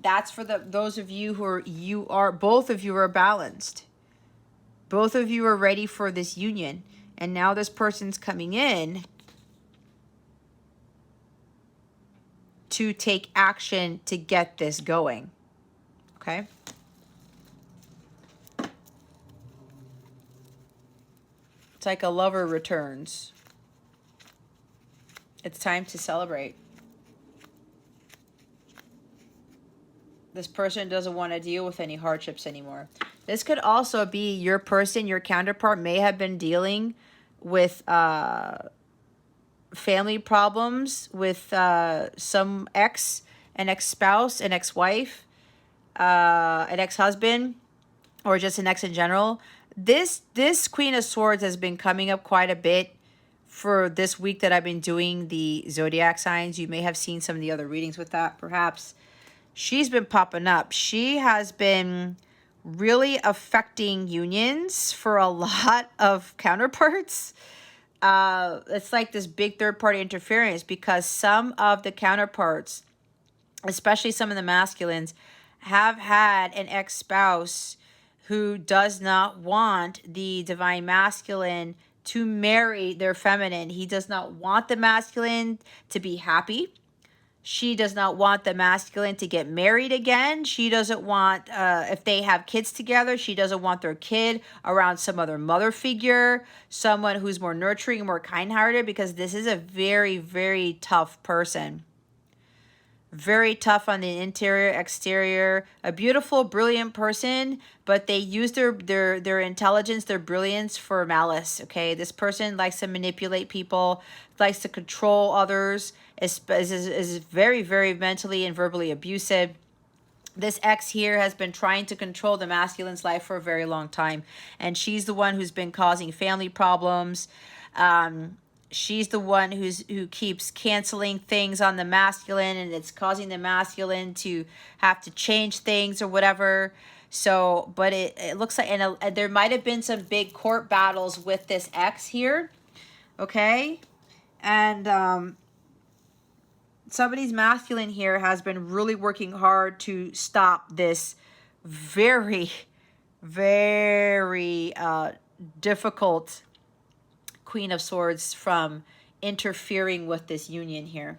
That's for those of you who are both of you are balanced. Both of you are ready for this union. And now this person's coming in to take action to get this going. Okay? It's like a lover returns. It's time to celebrate. This person doesn't want to deal with any hardships anymore. This could also be your person, your counterpart may have been dealing with family problems with some ex, an ex-spouse, an ex-wife, an ex-husband, or just an ex in general. This Queen of Swords has been coming up quite a bit for this week that I've been doing the zodiac signs. You may have seen some of the other readings with that, perhaps. She's been popping up. She has been really affecting unions for a lot of counterparts. It's like this big third-party interference because some of the counterparts, especially some of the masculines, have had an ex-spouse who does not want the divine masculine to marry their feminine. He does not want the masculine to be happy. She does not want the masculine to get married again. She doesn't want, if they have kids together, she doesn't want their kid around some other mother figure, someone who's more nurturing, more kind-hearted, because this is a very, very tough person. Very tough on the interior, exterior, a beautiful, brilliant person, but they use their intelligence, their brilliance for malice, okay? This person likes to manipulate people, likes to control others, is very, very mentally and verbally abusive. This ex here has been trying to control the masculine's life for a very long time, and she's the one who's been causing family problems. She's the one who keeps canceling things on the masculine, and it's causing the masculine to have to change things or whatever. So, but it looks like, and there might have been some big court battles with this ex here, okay? And somebody's masculine here has been really working hard to stop this very, very difficult Queen of Swords from interfering with this union here,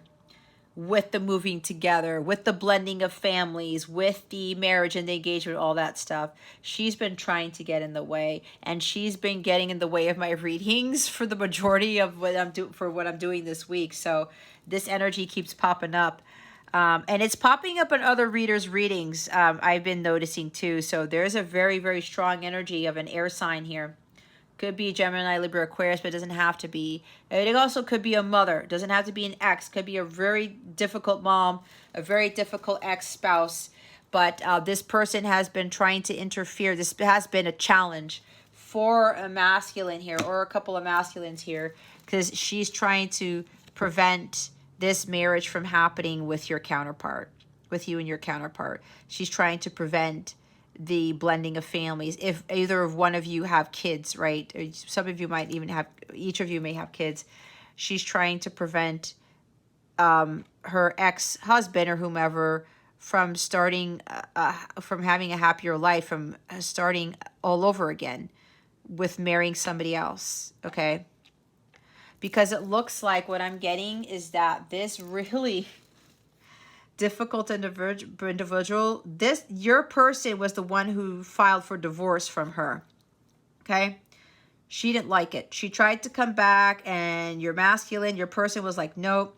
with the moving together, with the blending of families, with the marriage and the engagement, all that stuff. She's been trying to get in the way, and she's been getting in the way of my readings for the majority of what I'm doing this week. So this energy keeps popping up. And it's popping up in other readers' readings, I've been noticing too. So there's a very, very strong energy of an air sign here. Could be Gemini, Libra, Aquarius, but it doesn't have to be. It also could be a mother. It doesn't have to be an ex. Could be a very difficult mom, a very difficult ex-spouse. But this person has been trying to interfere. This has been a challenge for a masculine here, or a couple of masculines here, because she's trying to prevent this marriage from happening with your counterpart, with you and your counterpart. She's trying to prevent the blending of families. If either of one of you have kids, right? Or some of you might even have, each of you may have kids. She's trying to prevent her ex-husband or whomever from starting, from having a happier life, from starting all over again with marrying somebody else, okay? Because it looks like what I'm getting is that this really difficult individual, your person was the one who filed for divorce from her, okay? She didn't like it. She tried to come back, and your masculine, your person was like, nope,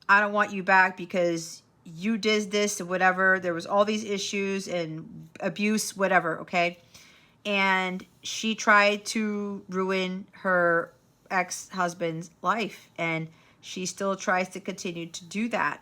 I don't want you back because you did this or whatever. There was all these issues and abuse, whatever, okay? And she tried to ruin her ex-husband's life, and she still tries to continue to do that.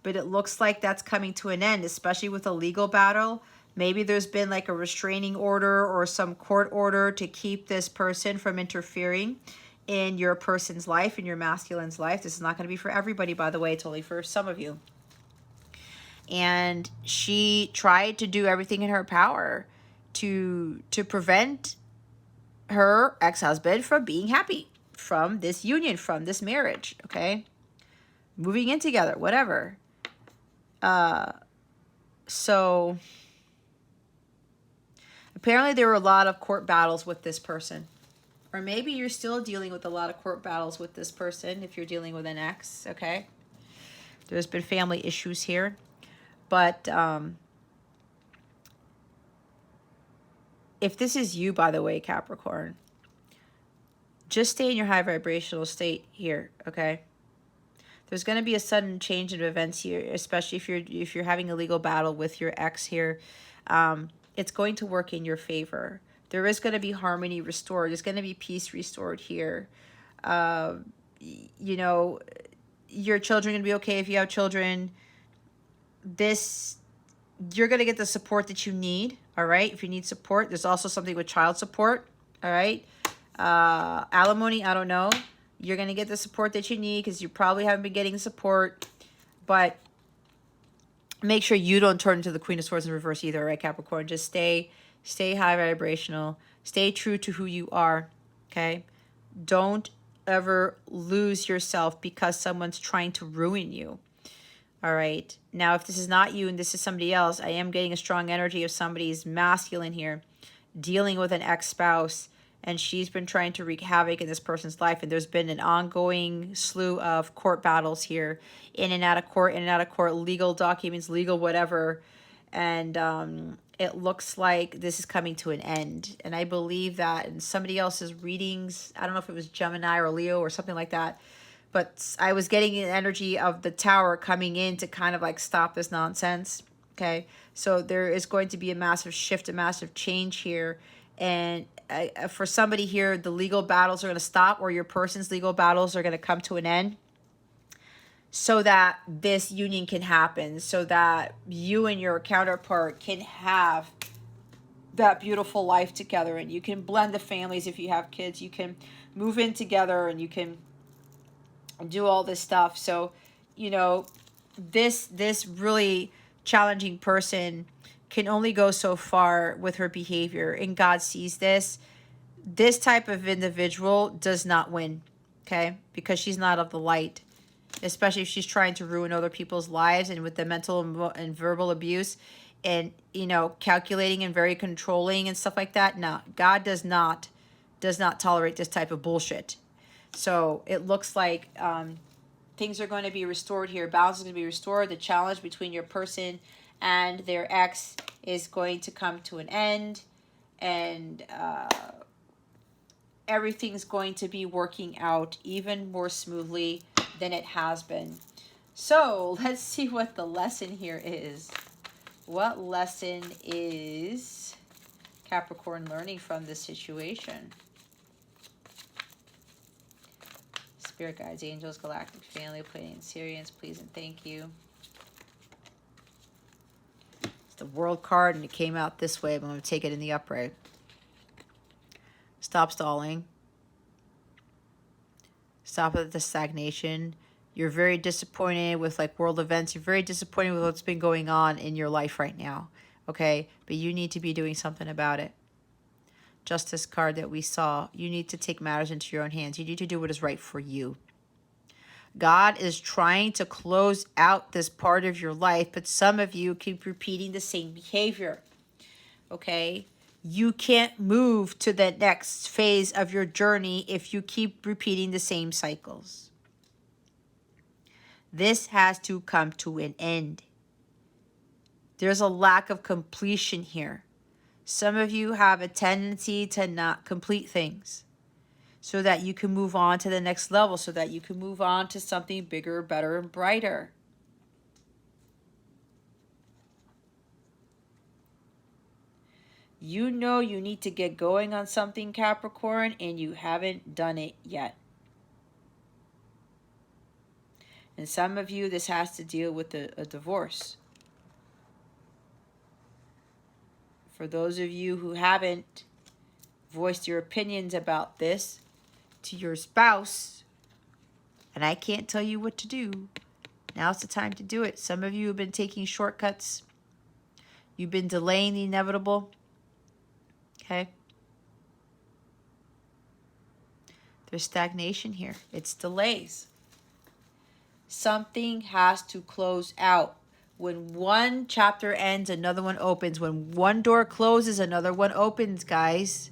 But it looks like that's coming to an end, especially with a legal battle. Maybe there's been like a restraining order or some court order to keep this person from interfering in your person's life, in your masculine's life. This is not going to be for everybody, by the way. It's only for some of you. And she tried to do everything in her power to prevent her ex-husband from being happy, from this union, from this marriage, okay? Moving in together, whatever. So apparently there were a lot of court battles with this person. Or maybe you're still dealing with a lot of court battles with this person if you're dealing with an ex, okay? There's been family issues here. But if this is you, by the way, Capricorn, just stay in your high vibrational state here, okay? There's going to be a sudden change in events here, especially if you're having a legal battle with your ex here. It's going to work in your favor. There is going to be harmony restored. There's going to be peace restored here. You know, your children are going to be okay if you have children. You're going to get the support that you need, all right? If you need support, there's also something with child support, all right? Alimony, I don't know. You're going to get the support that you need because you probably haven't been getting support. But make sure you don't turn into the Queen of Swords in reverse either, right, Capricorn? Just stay high vibrational. Stay true to who you are, okay? Don't ever lose yourself because someone's trying to ruin you, all right? Now, if this is not you and this is somebody else, I am getting a strong energy of somebody's masculine here dealing with an ex-spouse, and she's been trying to wreak havoc in this person's life. And there's been an ongoing slew of court battles here, in and out of court, in and out of court, legal documents, legal whatever. And it looks like this is coming to an end. And I believe that in somebody else's readings, I don't know if it was Gemini or Leo or something like that, but I was getting an energy of the Tower coming in to kind of like stop this nonsense. Okay, so there is going to be a massive shift, a massive change here. And for somebody here, the legal battles are going to stop, or your person's legal battles are going to come to an end, so that this union can happen, so that you and your counterpart can have that beautiful life together, and you can blend the families. If you have kids, you can move in together, and you can do all this stuff. So, you know, this really challenging person can only go so far with her behavior, and God sees this. This type of individual does not win, okay? Because she's not of the light, especially if she's trying to ruin other people's lives, and with the mental and verbal abuse, and, you know, calculating and very controlling and stuff like that. No, God does not tolerate this type of bullshit. So it looks like things are going to be restored here. Balance is going to be restored. The challenge between your person and their ex is going to come to an end. And everything's going to be working out even more smoothly than it has been. So let's see what the lesson here is. What lesson is Capricorn learning from this situation? Spirit guides, angels, galactic family, Pleiadian, Sirians, please and thank you. It's the World card, and it came out this way, but I'm going to take it in the upright. Stop stalling. Stop at the stagnation. You're very disappointed with like world events. You're very disappointed with what's been going on in your life right now. Okay? But you need to be doing something about it. Justice card that we saw. You need to take matters into your own hands. You need to do what is right for you. God is trying to close out this part of your life, but some of you keep repeating the same behavior. Okay? You can't move to the next phase of your journey if you keep repeating the same cycles. This has to come to an end. There's a lack of completion here. Some of you have a tendency to not complete things so that you can move on to the next level, so that you can move on to something bigger, better, and brighter. You know you need to get going on something, Capricorn, and you haven't done it yet. And some of you, this has to deal with a divorce. For those of you who haven't voiced your opinions about this to your spouse, and I can't tell you what to do, now's the time to do it. Some of you have been taking shortcuts. You've been delaying the inevitable. Okay? There's stagnation here. It's delays. Something has to close out. When one chapter ends, another one opens. When one door closes, another one opens, guys.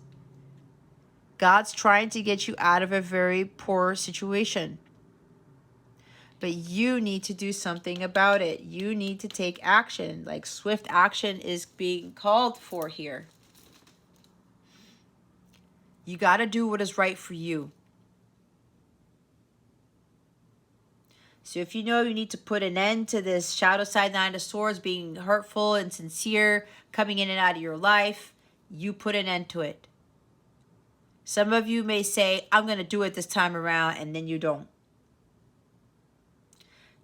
God's trying to get you out of a very poor situation. But you need to do something about it. You need to take action. Like swift action is being called for here. You got to do what is right for you. So if you know you need to put an end to this shadow side Nine of Swords being hurtful and sincere, coming in and out of your life, you put an end to it. Some of you may say, I'm going to do it this time around, and then you don't.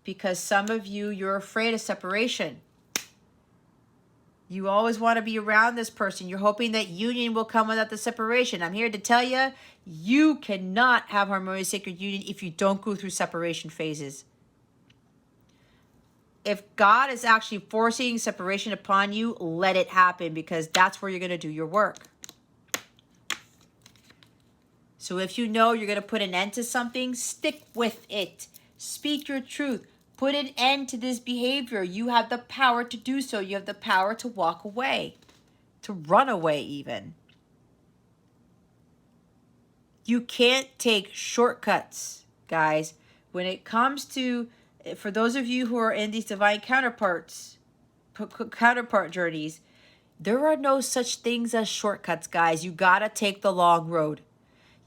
Because some of you, you're afraid of separation. You always want to be around this person. You're hoping that union will come without the separation. I'm here to tell you, you cannot have harmonious sacred union if you don't go through separation phases. If God is actually forcing separation upon you, let it happen, because that's where you're going to do your work. So if you know you're going to put an end to something, stick with it. Speak your truth. Put an end to this behavior. You have the power to do so. You have the power to walk away, to run away even. You can't take shortcuts, guys. When it comes to, for those of you who are in these divine counterpart journeys, there are no such things as shortcuts, guys. You gotta take the long road.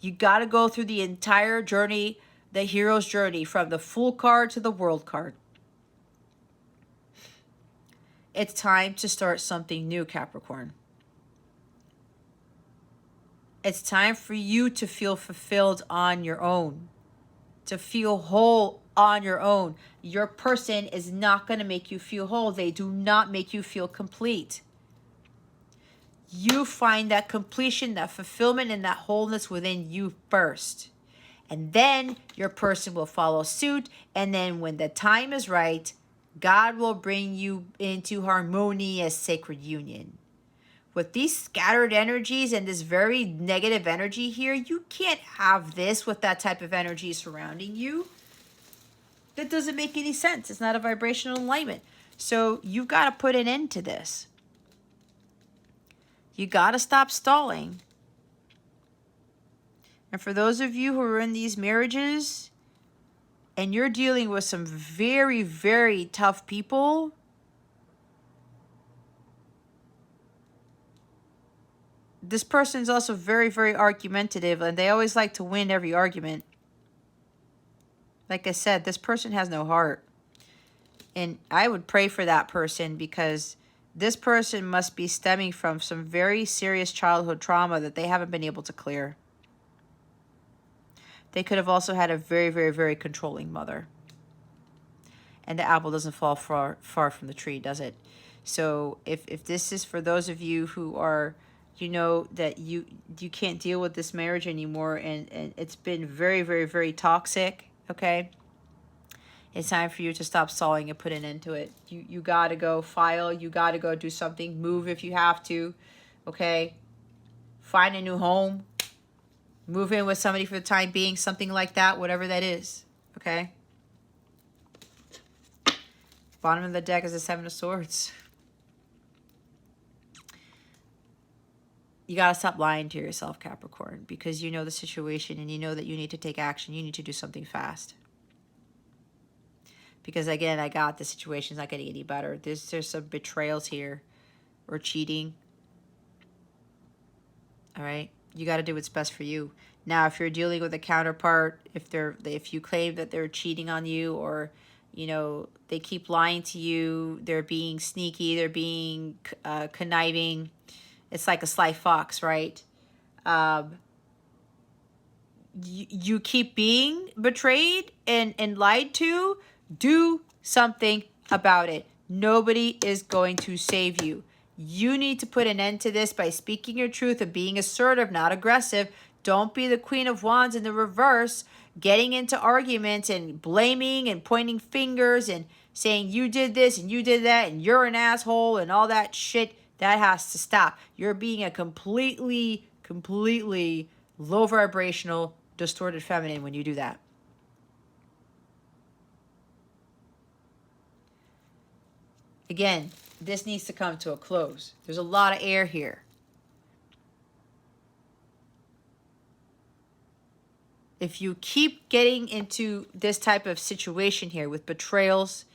You gotta go through the entire journey, the hero's journey, from the Fool card to the World card. It's time to start something new, Capricorn. It's time for you to feel fulfilled on your own, to feel whole on your own. Your person is not going to make you feel whole. They do not make you feel complete. You find that completion, that fulfillment, and that wholeness within you first. And then your person will follow suit. And then when the time is right, God will bring you into harmonious sacred union. With these scattered energies and this very negative energy here, you can't have this with that type of energy surrounding you. That doesn't make any sense. It's not a vibrational alignment. So you've got to put an end to this. You got to stop stalling. And for those of you who are in these marriages and you're dealing with some very, very tough people, this person is also very, very argumentative, and they always like to win every argument. Like I said, this person has no heart. And I would pray for that person, because this person must be stemming from some very serious childhood trauma that they haven't been able to clear. They could have also had a very, very, very controlling mother. And the apple doesn't fall far from the tree, does it? So if this is for those of you who are, you know, that you can't deal with this marriage anymore, and it's been very, very, very toxic, okay? It's time for you to stop stalling and put an end to it. You got to go file. You got to go do something. Move if you have to, okay? Find a new home. Move in with somebody for the time being, something like that, whatever that is, okay? Bottom of the deck is the Seven of Swords. You got to stop lying to yourself, Capricorn, because you know the situation and you know that you need to take action. You need to do something fast. Because, again, I got the situation's not getting any better. There's some betrayals here or cheating. All right? You got to do what's best for you. Now, if you're dealing with a counterpart, if you claim that they're cheating on you, or, you know, they keep lying to you, they're being sneaky, they're being conniving, it's like a sly fox, right? You keep being betrayed and lied to, do something about it. Nobody is going to save you. You need to put an end to this by speaking your truth and being assertive, not aggressive. Don't be the Queen of Wands in the reverse, getting into arguments and blaming and pointing fingers and saying you did this and you did that and you're an asshole and all that shit. That has to stop. You're being a completely low vibrational, distorted feminine when you do that. Again, this needs to come to a close. There's a lot of air here. If you keep getting into this type of situation here with betrayals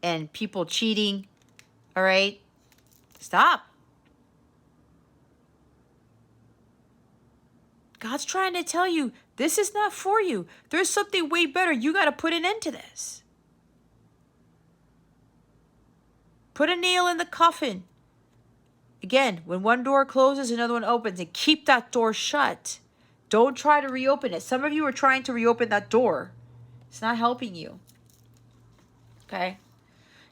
and people cheating, all right, stop. God's trying to tell you, this is not for you. There's something way better. You got to put an end to this. Put a nail in the coffin. Again, when one door closes, another one opens, and keep that door shut. Don't try to reopen it. Some of you are trying to reopen that door. It's not helping you. Okay?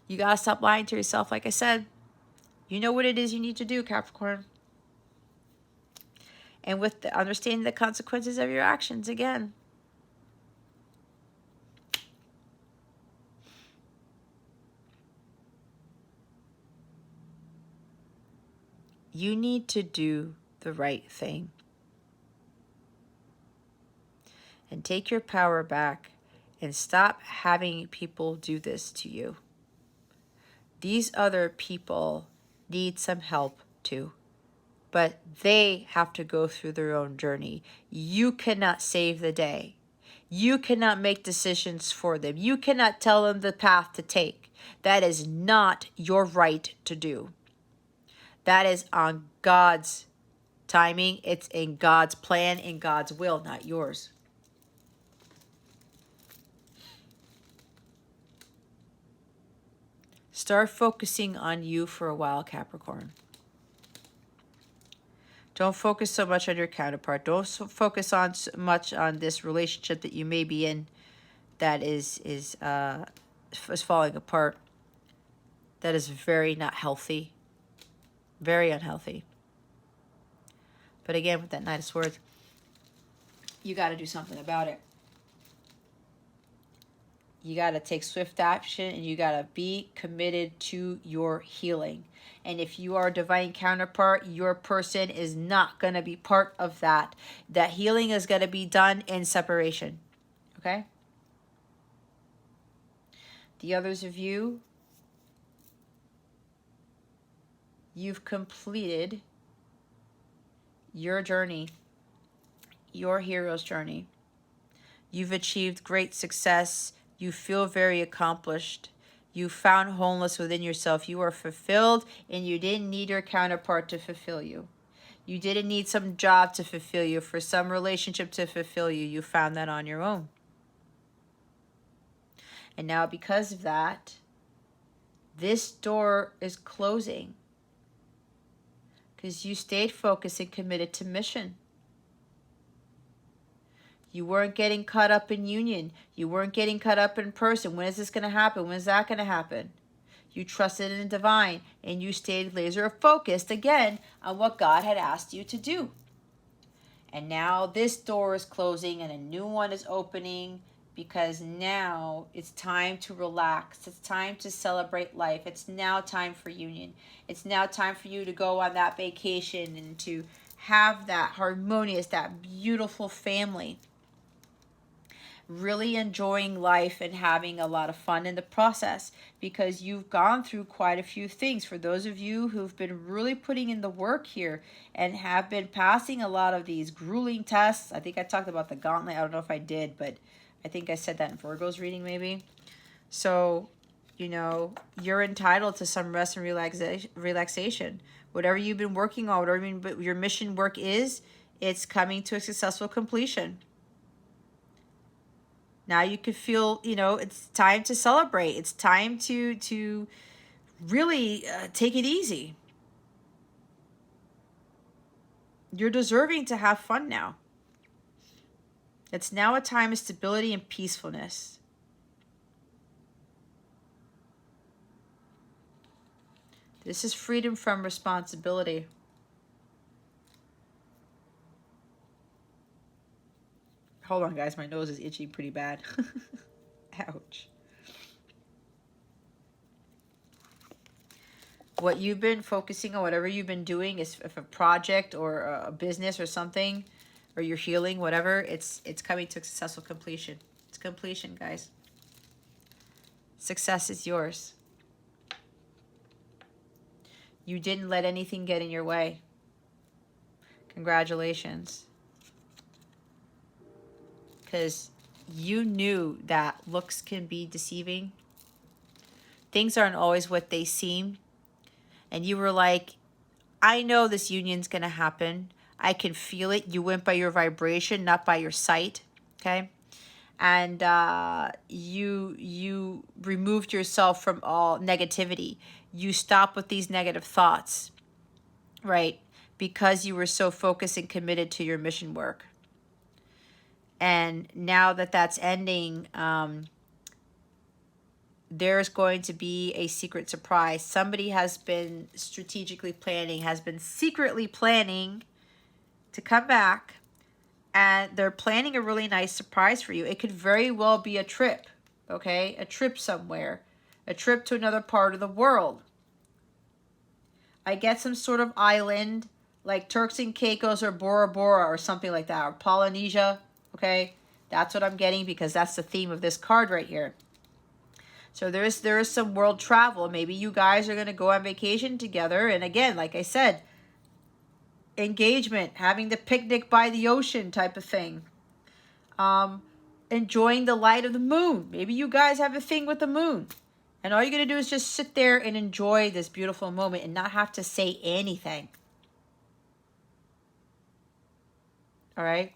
You got to stop lying to yourself, like I said. You know what it is you need to do, Capricorn. And with the understanding the consequences of your actions, again. You need to do the right thing. And take your power back and stop having people do this to you. These other people need some help too. but they have to go through their own journey. You cannot save the day. You cannot make decisions for them. You cannot tell them the path to take. That is not your right to do. That is on God's timing. It's in God's plan, in God's will, not yours. Start focusing on you for a while, Capricorn. Don't focus so much on your counterpart. Don't focus on so much on this relationship that you may be in that is falling apart. That is very not healthy. Very unhealthy. But again, with that Knight of Swords, you got to do something about it. You got to take swift action, and you got to be committed to your healing. And if you are a divine counterpart, your person is not going to be part of that. That healing is going to be done in separation. Okay? The others of you, you've completed your journey, your hero's journey. You've achieved great success. You feel very accomplished. You found wholeness within yourself. You are fulfilled, and you didn't need your counterpart to fulfill you. You didn't need some job to fulfill you, for some relationship to fulfill you. You found that on your own. And now because of that, this door is closing because you stayed focused and committed to mission. You weren't getting caught up in union. You weren't getting caught up in person. When is this going to happen? When is that going to happen? You trusted in the divine, and you stayed laser focused again on what God had asked you to do. And now this door is closing and a new one is opening, because now it's time to relax. It's time to celebrate life. It's now time for union. It's now time for you to go on that vacation and to have that harmonious, that beautiful family. Really enjoying life and having a lot of fun in the process, because you've gone through quite a few things. For those of you who've been really putting in the work here and have been passing a lot of these grueling tests. I think I talked about the gauntlet. I don't know if I did, but I think I said that in Virgo's reading maybe. So, you know, you're entitled to some rest and relaxation. Whatever you've been working on, whatever your mission work is, it's coming to a successful completion. Now you can feel, you know, it's time to celebrate. It's time to really take it easy. You're deserving to have fun now. It's now a time of stability and peacefulness. This is freedom from responsibility. Hold on, guys. My nose is itchy pretty bad. Ouch. What you've been focusing on, whatever you've been doing, is if a project or a business or something, or you're healing, whatever, it's coming to successful completion. It's completion, guys. Success is yours. You didn't let anything get in your way. Congratulations. Because you knew that looks can be deceiving. Things aren't always what they seem. And you were like, I know this union's going to happen. I can feel it. You went by your vibration, not by your sight. Okay? And you removed yourself from all negativity. You stopped with these negative thoughts, right? Because you were so focused and committed to your mission work. And now that that's ending, there's going to be a secret surprise. Somebody has been strategically planning, has been secretly planning to come back, and they're planning a really nice surprise for you. It could very well be a trip, okay? A trip somewhere, a trip to another part of the world. I get some sort of island like Turks and Caicos or Bora Bora or something like that, or Polynesia. Okay, that's what I'm getting, because that's the theme of this card right here. So there is some world travel. Maybe you guys are going to go on vacation together. And again, like I said, engagement, having the picnic by the ocean type of thing. Enjoying the light of the moon. Maybe you guys have a thing with the moon. And all you're going to do is just sit there and enjoy this beautiful moment and not have to say anything. All right?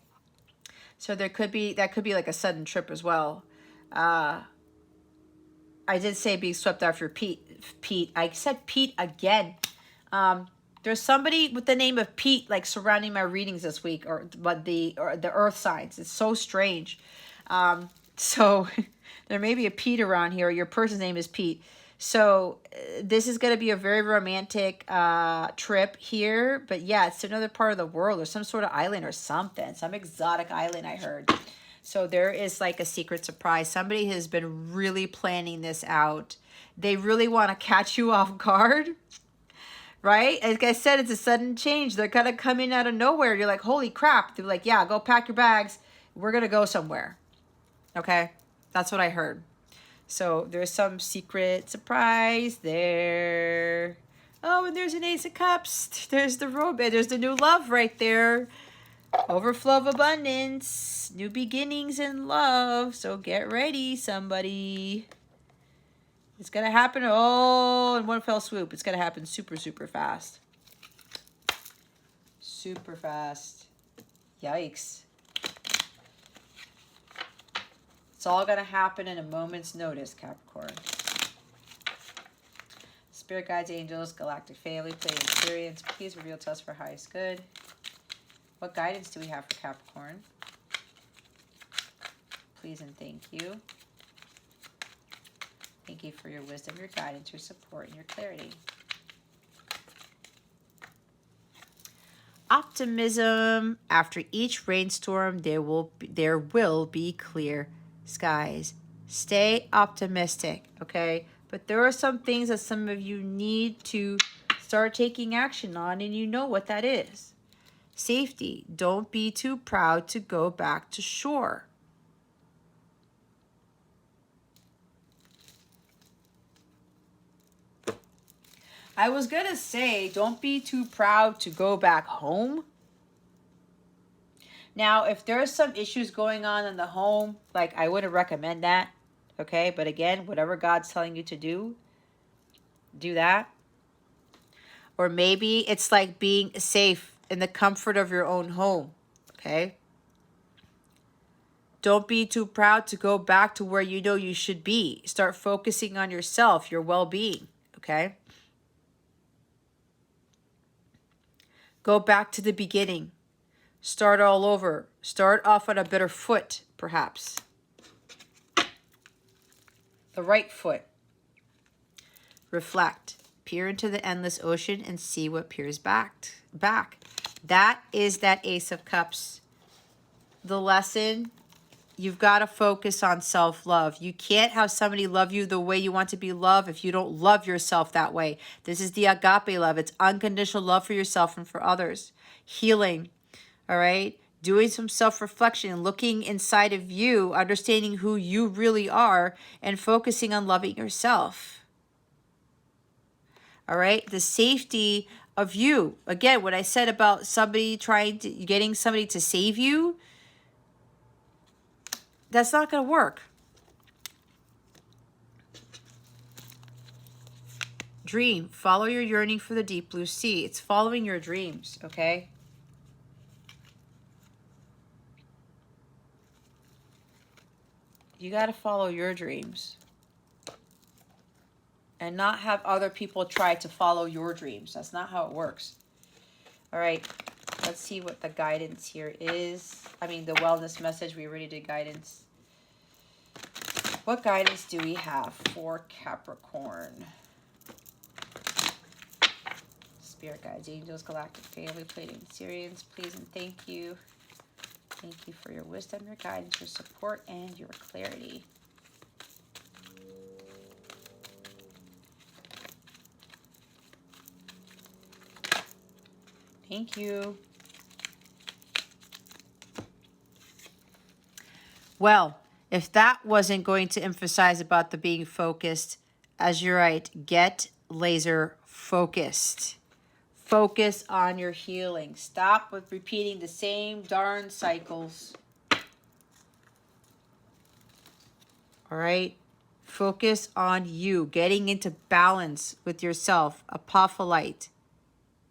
So that could be like a sudden trip as well. I did say being swept off your Pete. I said Pete again. There's somebody with the name of Pete like surrounding my readings this week, or the earth signs. It's so strange. So there may be a Pete around here. Your person's name is Pete. So this is going to be a very romantic trip here. But yeah, it's another part of the world or some sort of island or something. Some exotic island, I heard. So there is like a secret surprise. Somebody has been really planning this out. They really want to catch you off guard. Right? Like I said, it's a sudden change. They're kind of coming out of nowhere. You're like, holy crap. They're like, yeah, go pack your bags. We're going to go somewhere. Okay? That's what I heard. So there's some secret surprise there. Oh, and there's an Ace of Cups. There's the romance. There's the new love right there. Overflow of abundance. New beginnings in love. So get ready, somebody. It's going to happen, oh, in one fell swoop. It's going to happen super, super fast. Super fast. Yikes. It's all going to happen in a moment's notice, Capricorn. Spirit guides, angels, galactic family, play experience. Please reveal to us for highest good. What guidance do we have for Capricorn? Please and thank you. Thank you for your wisdom, your guidance, your support, and your clarity. Optimism. After each rainstorm, there will be clear skies. Stay optimistic, okay? But there are some things that some of you need to start taking action on, and you know what that is. Safety. Don't be too proud to go back to shore. I was going to say, don't be too proud to go back home. Now, if there's some issues going on in the home, like I wouldn't recommend that. Okay, but again, whatever God's telling you to do that. Or maybe it's like being safe in the comfort of your own home. Okay. Don't be too proud to go back to where you know you should be. Start focusing on yourself, your well-being. Okay. Go back to the beginning. Start all over. Start off on a better foot, perhaps. The right foot. Reflect. Peer into the endless ocean and see what peers back. That is that Ace of Cups. The lesson, you've got to focus on self-love. You can't have somebody love you the way you want to be loved if you don't love yourself that way. This is the agape love. It's unconditional love for yourself and for others. Healing, all right? Doing some self-reflection, looking inside of you, understanding who you really are, and focusing on loving yourself. All right? The safety of you. Again, what I said about somebody getting somebody to save you, that's not going to work. Dream. Follow your yearning for the deep blue sea. It's following your dreams, okay? You got to follow your dreams. And not have other people try to follow your dreams. That's not how it works. All right. Let's see what the guidance here is. I mean, the wellness message. We already did guidance. What guidance do we have for Capricorn? Spirit guides, angels, galactic family, Pleiadian Syrians, please and thank you. Thank you for your wisdom, your guidance, your support, and your clarity. Thank you. Well, if that wasn't going to emphasize about the being focused, as you're right, get laser focused. Focus on your healing. Stop with repeating the same darn cycles. All right? Focus on you, getting into balance with yourself. Apophyllite.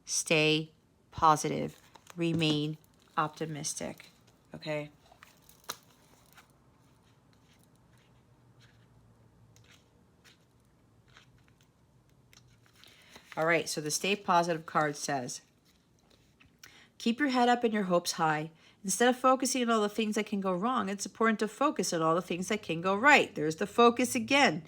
Stay positive. Remain optimistic. Okay? All right, so the Stay Positive card says, keep your head up and your hopes high. Instead of focusing on all the things that can go wrong, it's important to focus on all the things that can go right. There's the focus again.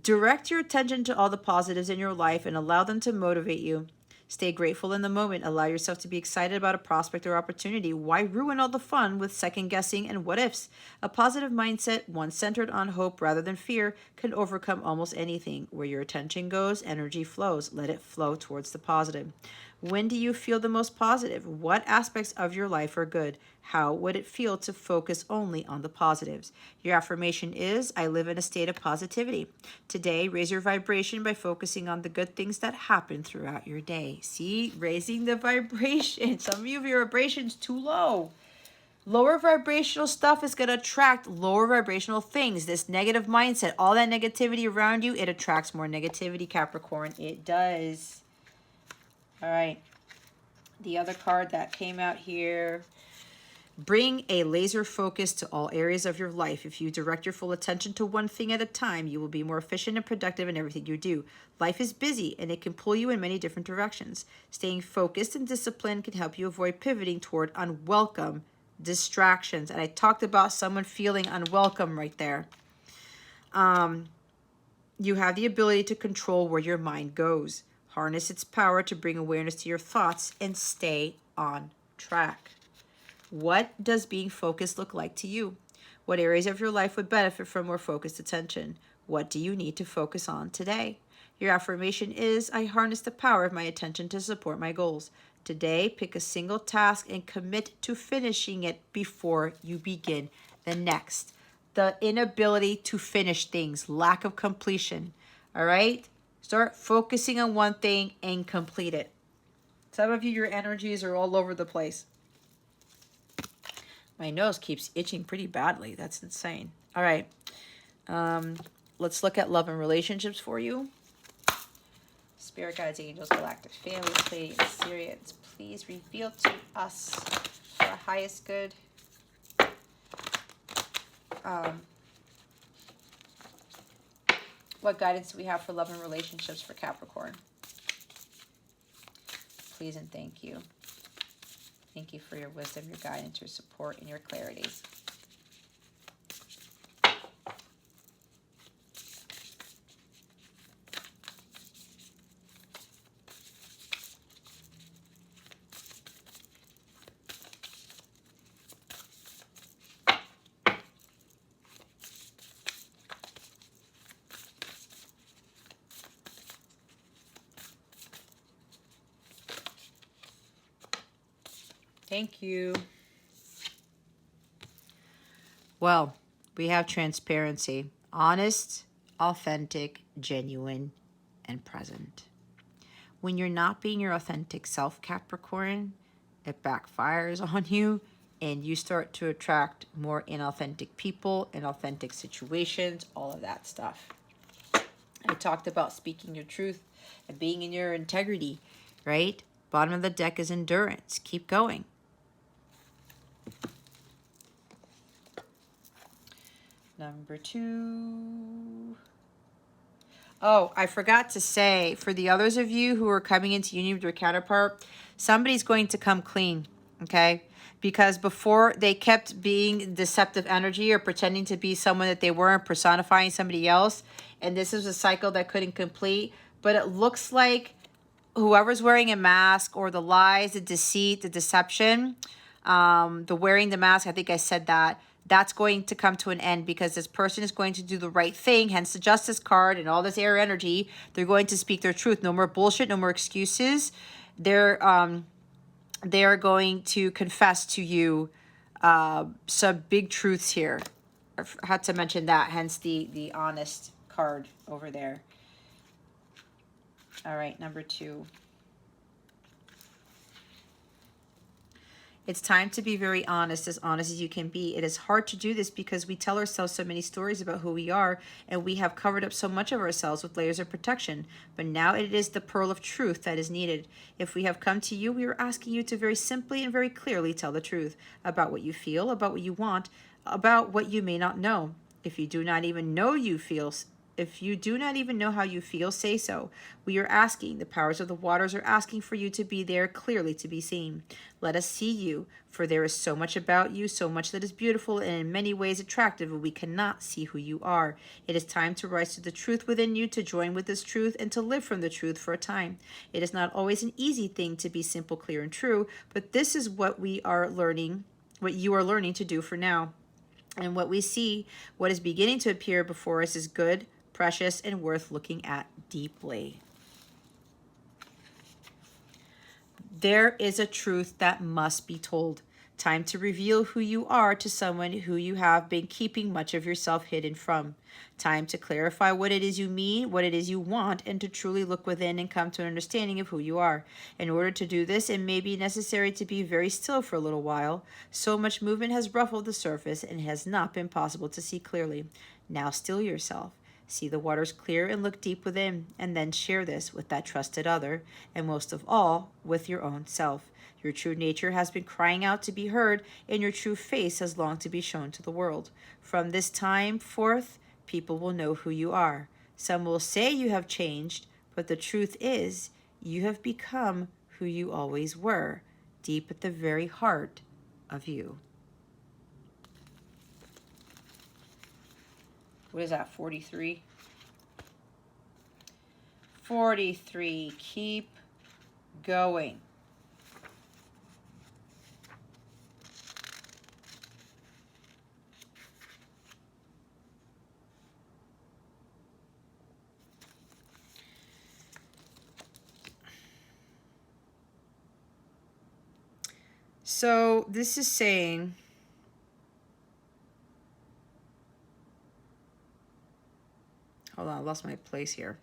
Direct your attention to all the positives in your life and allow them to motivate you. Stay grateful in the moment. Allow yourself to be excited about a prospect or opportunity. Why ruin all the fun with second guessing and what ifs? A positive mindset, one centered on hope rather than fear, can overcome almost anything. Where your attention goes, energy flows. Let it flow towards the positive. When do you feel the most positive? What aspects of your life are good? How would it feel to focus only on the positives? Your affirmation is, I live in a state of positivity. Today, raise your vibration by focusing on the good things that happen throughout your day. See, raising the vibration. Some of you, your vibration's too low. Lower vibrational stuff is going to attract lower vibrational things. This negative mindset, all that negativity around you, it attracts more negativity, Capricorn. It does. All right. The other card that came out here. Bring a laser focus to all areas of your life. If you direct your full attention to one thing at a time, you will be more efficient and productive in everything you do. Life is busy and it can pull you in many different directions. Staying focused and disciplined can help you avoid pivoting toward unwelcome distractions. And I talked about someone feeling unwelcome right there. You have the ability to control where your mind goes. Harness its power to bring awareness to your thoughts and stay on track. What does being focused look like to you? What areas of your life would benefit from more focused attention? What do you need to focus on today? Your affirmation is, I harness the power of my attention to support my goals. Today, pick a single task and commit to finishing it before you begin the next. The inability to finish things, lack of completion. All right? Start focusing on one thing and complete it. Some of you, your energies are all over the place. My nose keeps itching pretty badly. That's insane. All right. Let's look at love and relationships for you. Spirit guides, angels, galactic families, Pleiadians, Sirians, please reveal to us for our highest good. What guidance do we have for love and relationships for Capricorn? Please and thank you. Thank you for your wisdom, your guidance, your support, and your clarity. Thank you. Well, we have transparency. Honest, authentic, genuine, and present. When you're not being your authentic self, Capricorn, it backfires on you and you start to attract more inauthentic people, inauthentic situations, all of that stuff. I talked about speaking your truth and being in your integrity, right? Bottom of the deck is endurance. Keep going. Number 2. Oh, I forgot to say, for the others of you who are coming into union with your counterpart, somebody's going to come clean, okay? Because before they kept being deceptive energy or pretending to be someone that they weren't, personifying somebody else. And this is a cycle that couldn't complete. But it looks like whoever's wearing a mask or the lies, the deceit, the deception, the wearing the mask, I think I said that, that's going to come to an end because this person is going to do the right thing, hence the Justice card and all this air energy. They're going to speak their truth. No more bullshit, no more excuses. They are going to confess to you some big truths here. I had to mention that, hence the honest card over there. All right, number 2. It's time to be very honest as you can be. It is hard to do this because we tell ourselves so many stories about who we are, and we have covered up so much of ourselves with layers of protection. But now it is the pearl of truth that is needed. If we have come to you, we are asking you to very simply and very clearly tell the truth about what you feel, about what you want, about what you may not know. If you do not even know if you do not even know how you feel, say so. We are asking, the powers of the waters are asking for you to be there clearly to be seen. Let us see you, for there is so much about you, so much that is beautiful and in many ways attractive, and we cannot see who you are. It is time to rise to the truth within you, to join with this truth, and to live from the truth for a time. It is not always an easy thing to be simple, clear, and true, but this is what we are learning, what you are learning to do for now. And what we see, what is beginning to appear before us is good, precious, and worth looking at deeply. There is a truth that must be told. Time to reveal who you are to someone who you have been keeping much of yourself hidden from. Time to clarify what it is you mean, what it is you want, and to truly look within and come to an understanding of who you are. In order to do this, it may be necessary to be very still for a little while. So much movement has ruffled the surface and it has not been possible to see clearly. Now still yourself. See the waters clear and look deep within, and then share this with that trusted other, and most of all, with your own self. Your true nature has been crying out to be heard, and your true face has longed to be shown to the world. From this time forth, people will know who you are. Some will say you have changed, but the truth is, you have become who you always were, deep at the very heart of you. What is that, 43? 43, keep going. So this is saying, hold on, I lost my place here.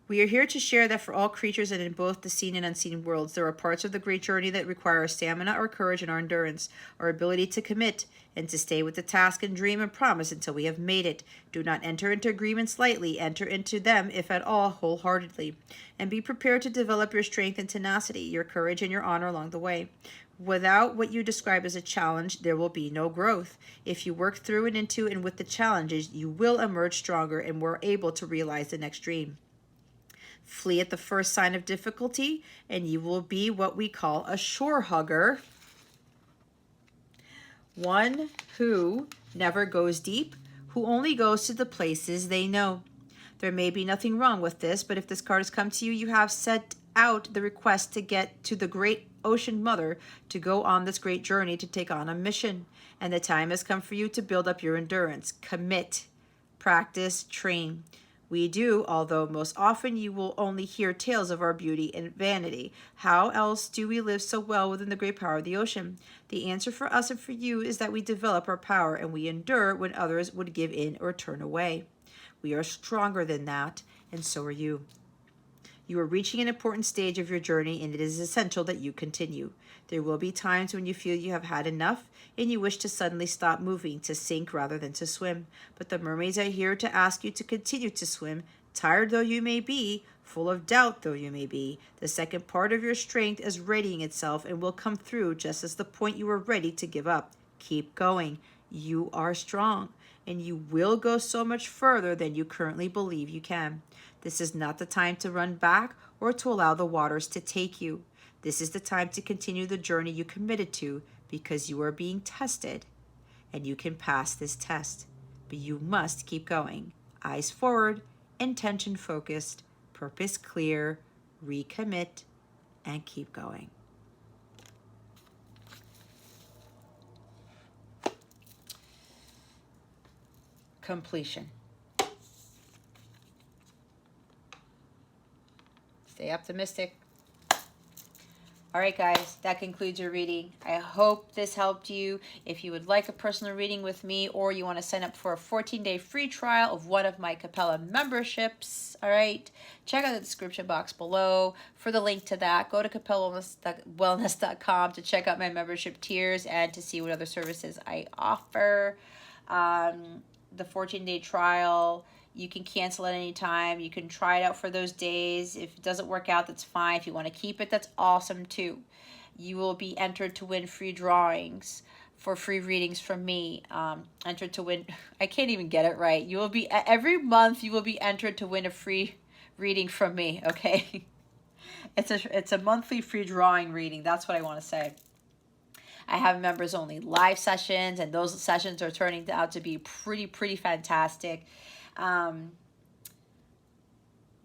We are here to share that for all creatures and in both the seen and unseen worlds, there are parts of the great journey that require our stamina, our courage, and our endurance, our ability to commit and to stay with the task and dream and promise until we have made it. Do not enter into agreements lightly. Enter into them, if at all, wholeheartedly. And be prepared to develop your strength and tenacity, your courage and your honor along the way. Without what you describe as a challenge, there will be no growth. If you work through and into and with the challenges, you will emerge stronger and more able to realize the next dream. Flee at the first sign of difficulty, and you will be what we call a shore hugger. One who never goes deep, who only goes to the places they know. There may be nothing wrong with this, but if this card has come to you, you have set out the request to get to the great ocean mother, to go on this great journey, to take on a mission. And the time has come for you to build up your endurance. Commit, practice, train. We do, although most often you will only hear tales of our beauty and vanity. How else do we live so well within the great power of the ocean? The answer for us and for you is that we develop our power and we endure when others would give in or turn away. We are stronger than that, and so are you. You are reaching an important stage of your journey, and it is essential that you continue. There will be times when you feel you have had enough and you wish to suddenly stop moving, to sink rather than to swim. But the mermaids are here to ask you to continue to swim, tired though you may be, full of doubt though you may be. The second part of your strength is readying itself and will come through just as the point you are ready to give up. Keep going. You are strong, and you will go so much further than you currently believe you can. This is not the time to run back or to allow the waters to take you. This is the time to continue the journey you committed to, because you are being tested and you can pass this test. But you must keep going. Eyes forward, intention focused, purpose clear, recommit, and keep going. Completion. Stay optimistic. All right, guys, that concludes your reading. I hope this helped you. If you would like a personal reading with me, or you want to sign up for a 14-day free trial of one of my Capella memberships, all right, check out the description box below for the link to that. Go to capellawellness.com to check out my membership tiers and to see what other services I offer. The 14-day trial, you can cancel at any time. You can try it out for those days. If it doesn't work out, that's fine. If you want to keep it, that's awesome too. You will be entered to win free drawings for free readings from me. Entered to win, I can't even get it right. You will be, every month you will be entered to win a free reading from me, okay? It's a monthly free drawing reading. That's what I want to say. I have members only live sessions, and those sessions are turning out to be pretty fantastic.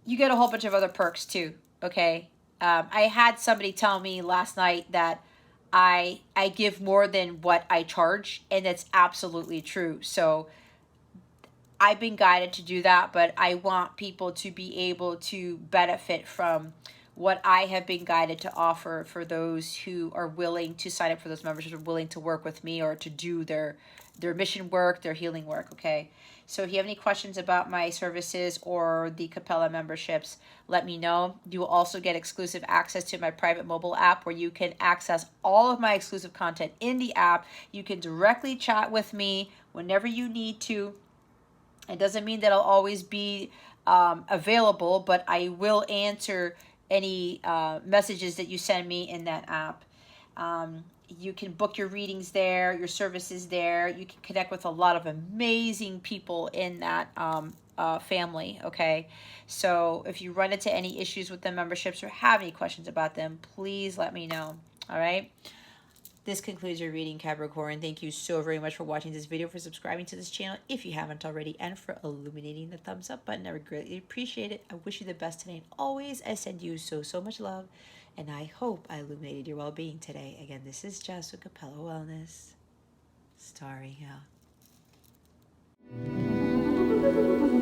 You get a whole bunch of other perks too, okay? I had somebody tell me last night that I give more than what I charge, and that's absolutely true. So I've been guided to do that, but I want people to be able to benefit from what I have been guided to offer for those who are willing to sign up for those memberships, or willing to work with me, or to do their mission work, their healing work, okay? So if you have any questions about my services or the Capella memberships, let me know. You will also get exclusive access to my private mobile app, where you can access all of my exclusive content in the app. You can directly chat with me whenever you need to. It doesn't mean that I'll always be available, but I will answer any messages that you send me in that app. You can book your readings there, your services there. You can connect with a lot of amazing people in that family, okay? So if you run into any issues with the memberships or have any questions about them, please let me know, all right? This concludes your reading, Capricorn. Thank you so very much for watching this video, for subscribing to this channel if you haven't already, and for illuminating the thumbs up button. I would greatly appreciate it. I wish you the best today, and always I send you so much love, and I hope I illuminated your well-being today. Again, this is Jess with Capella Wellness, starring out.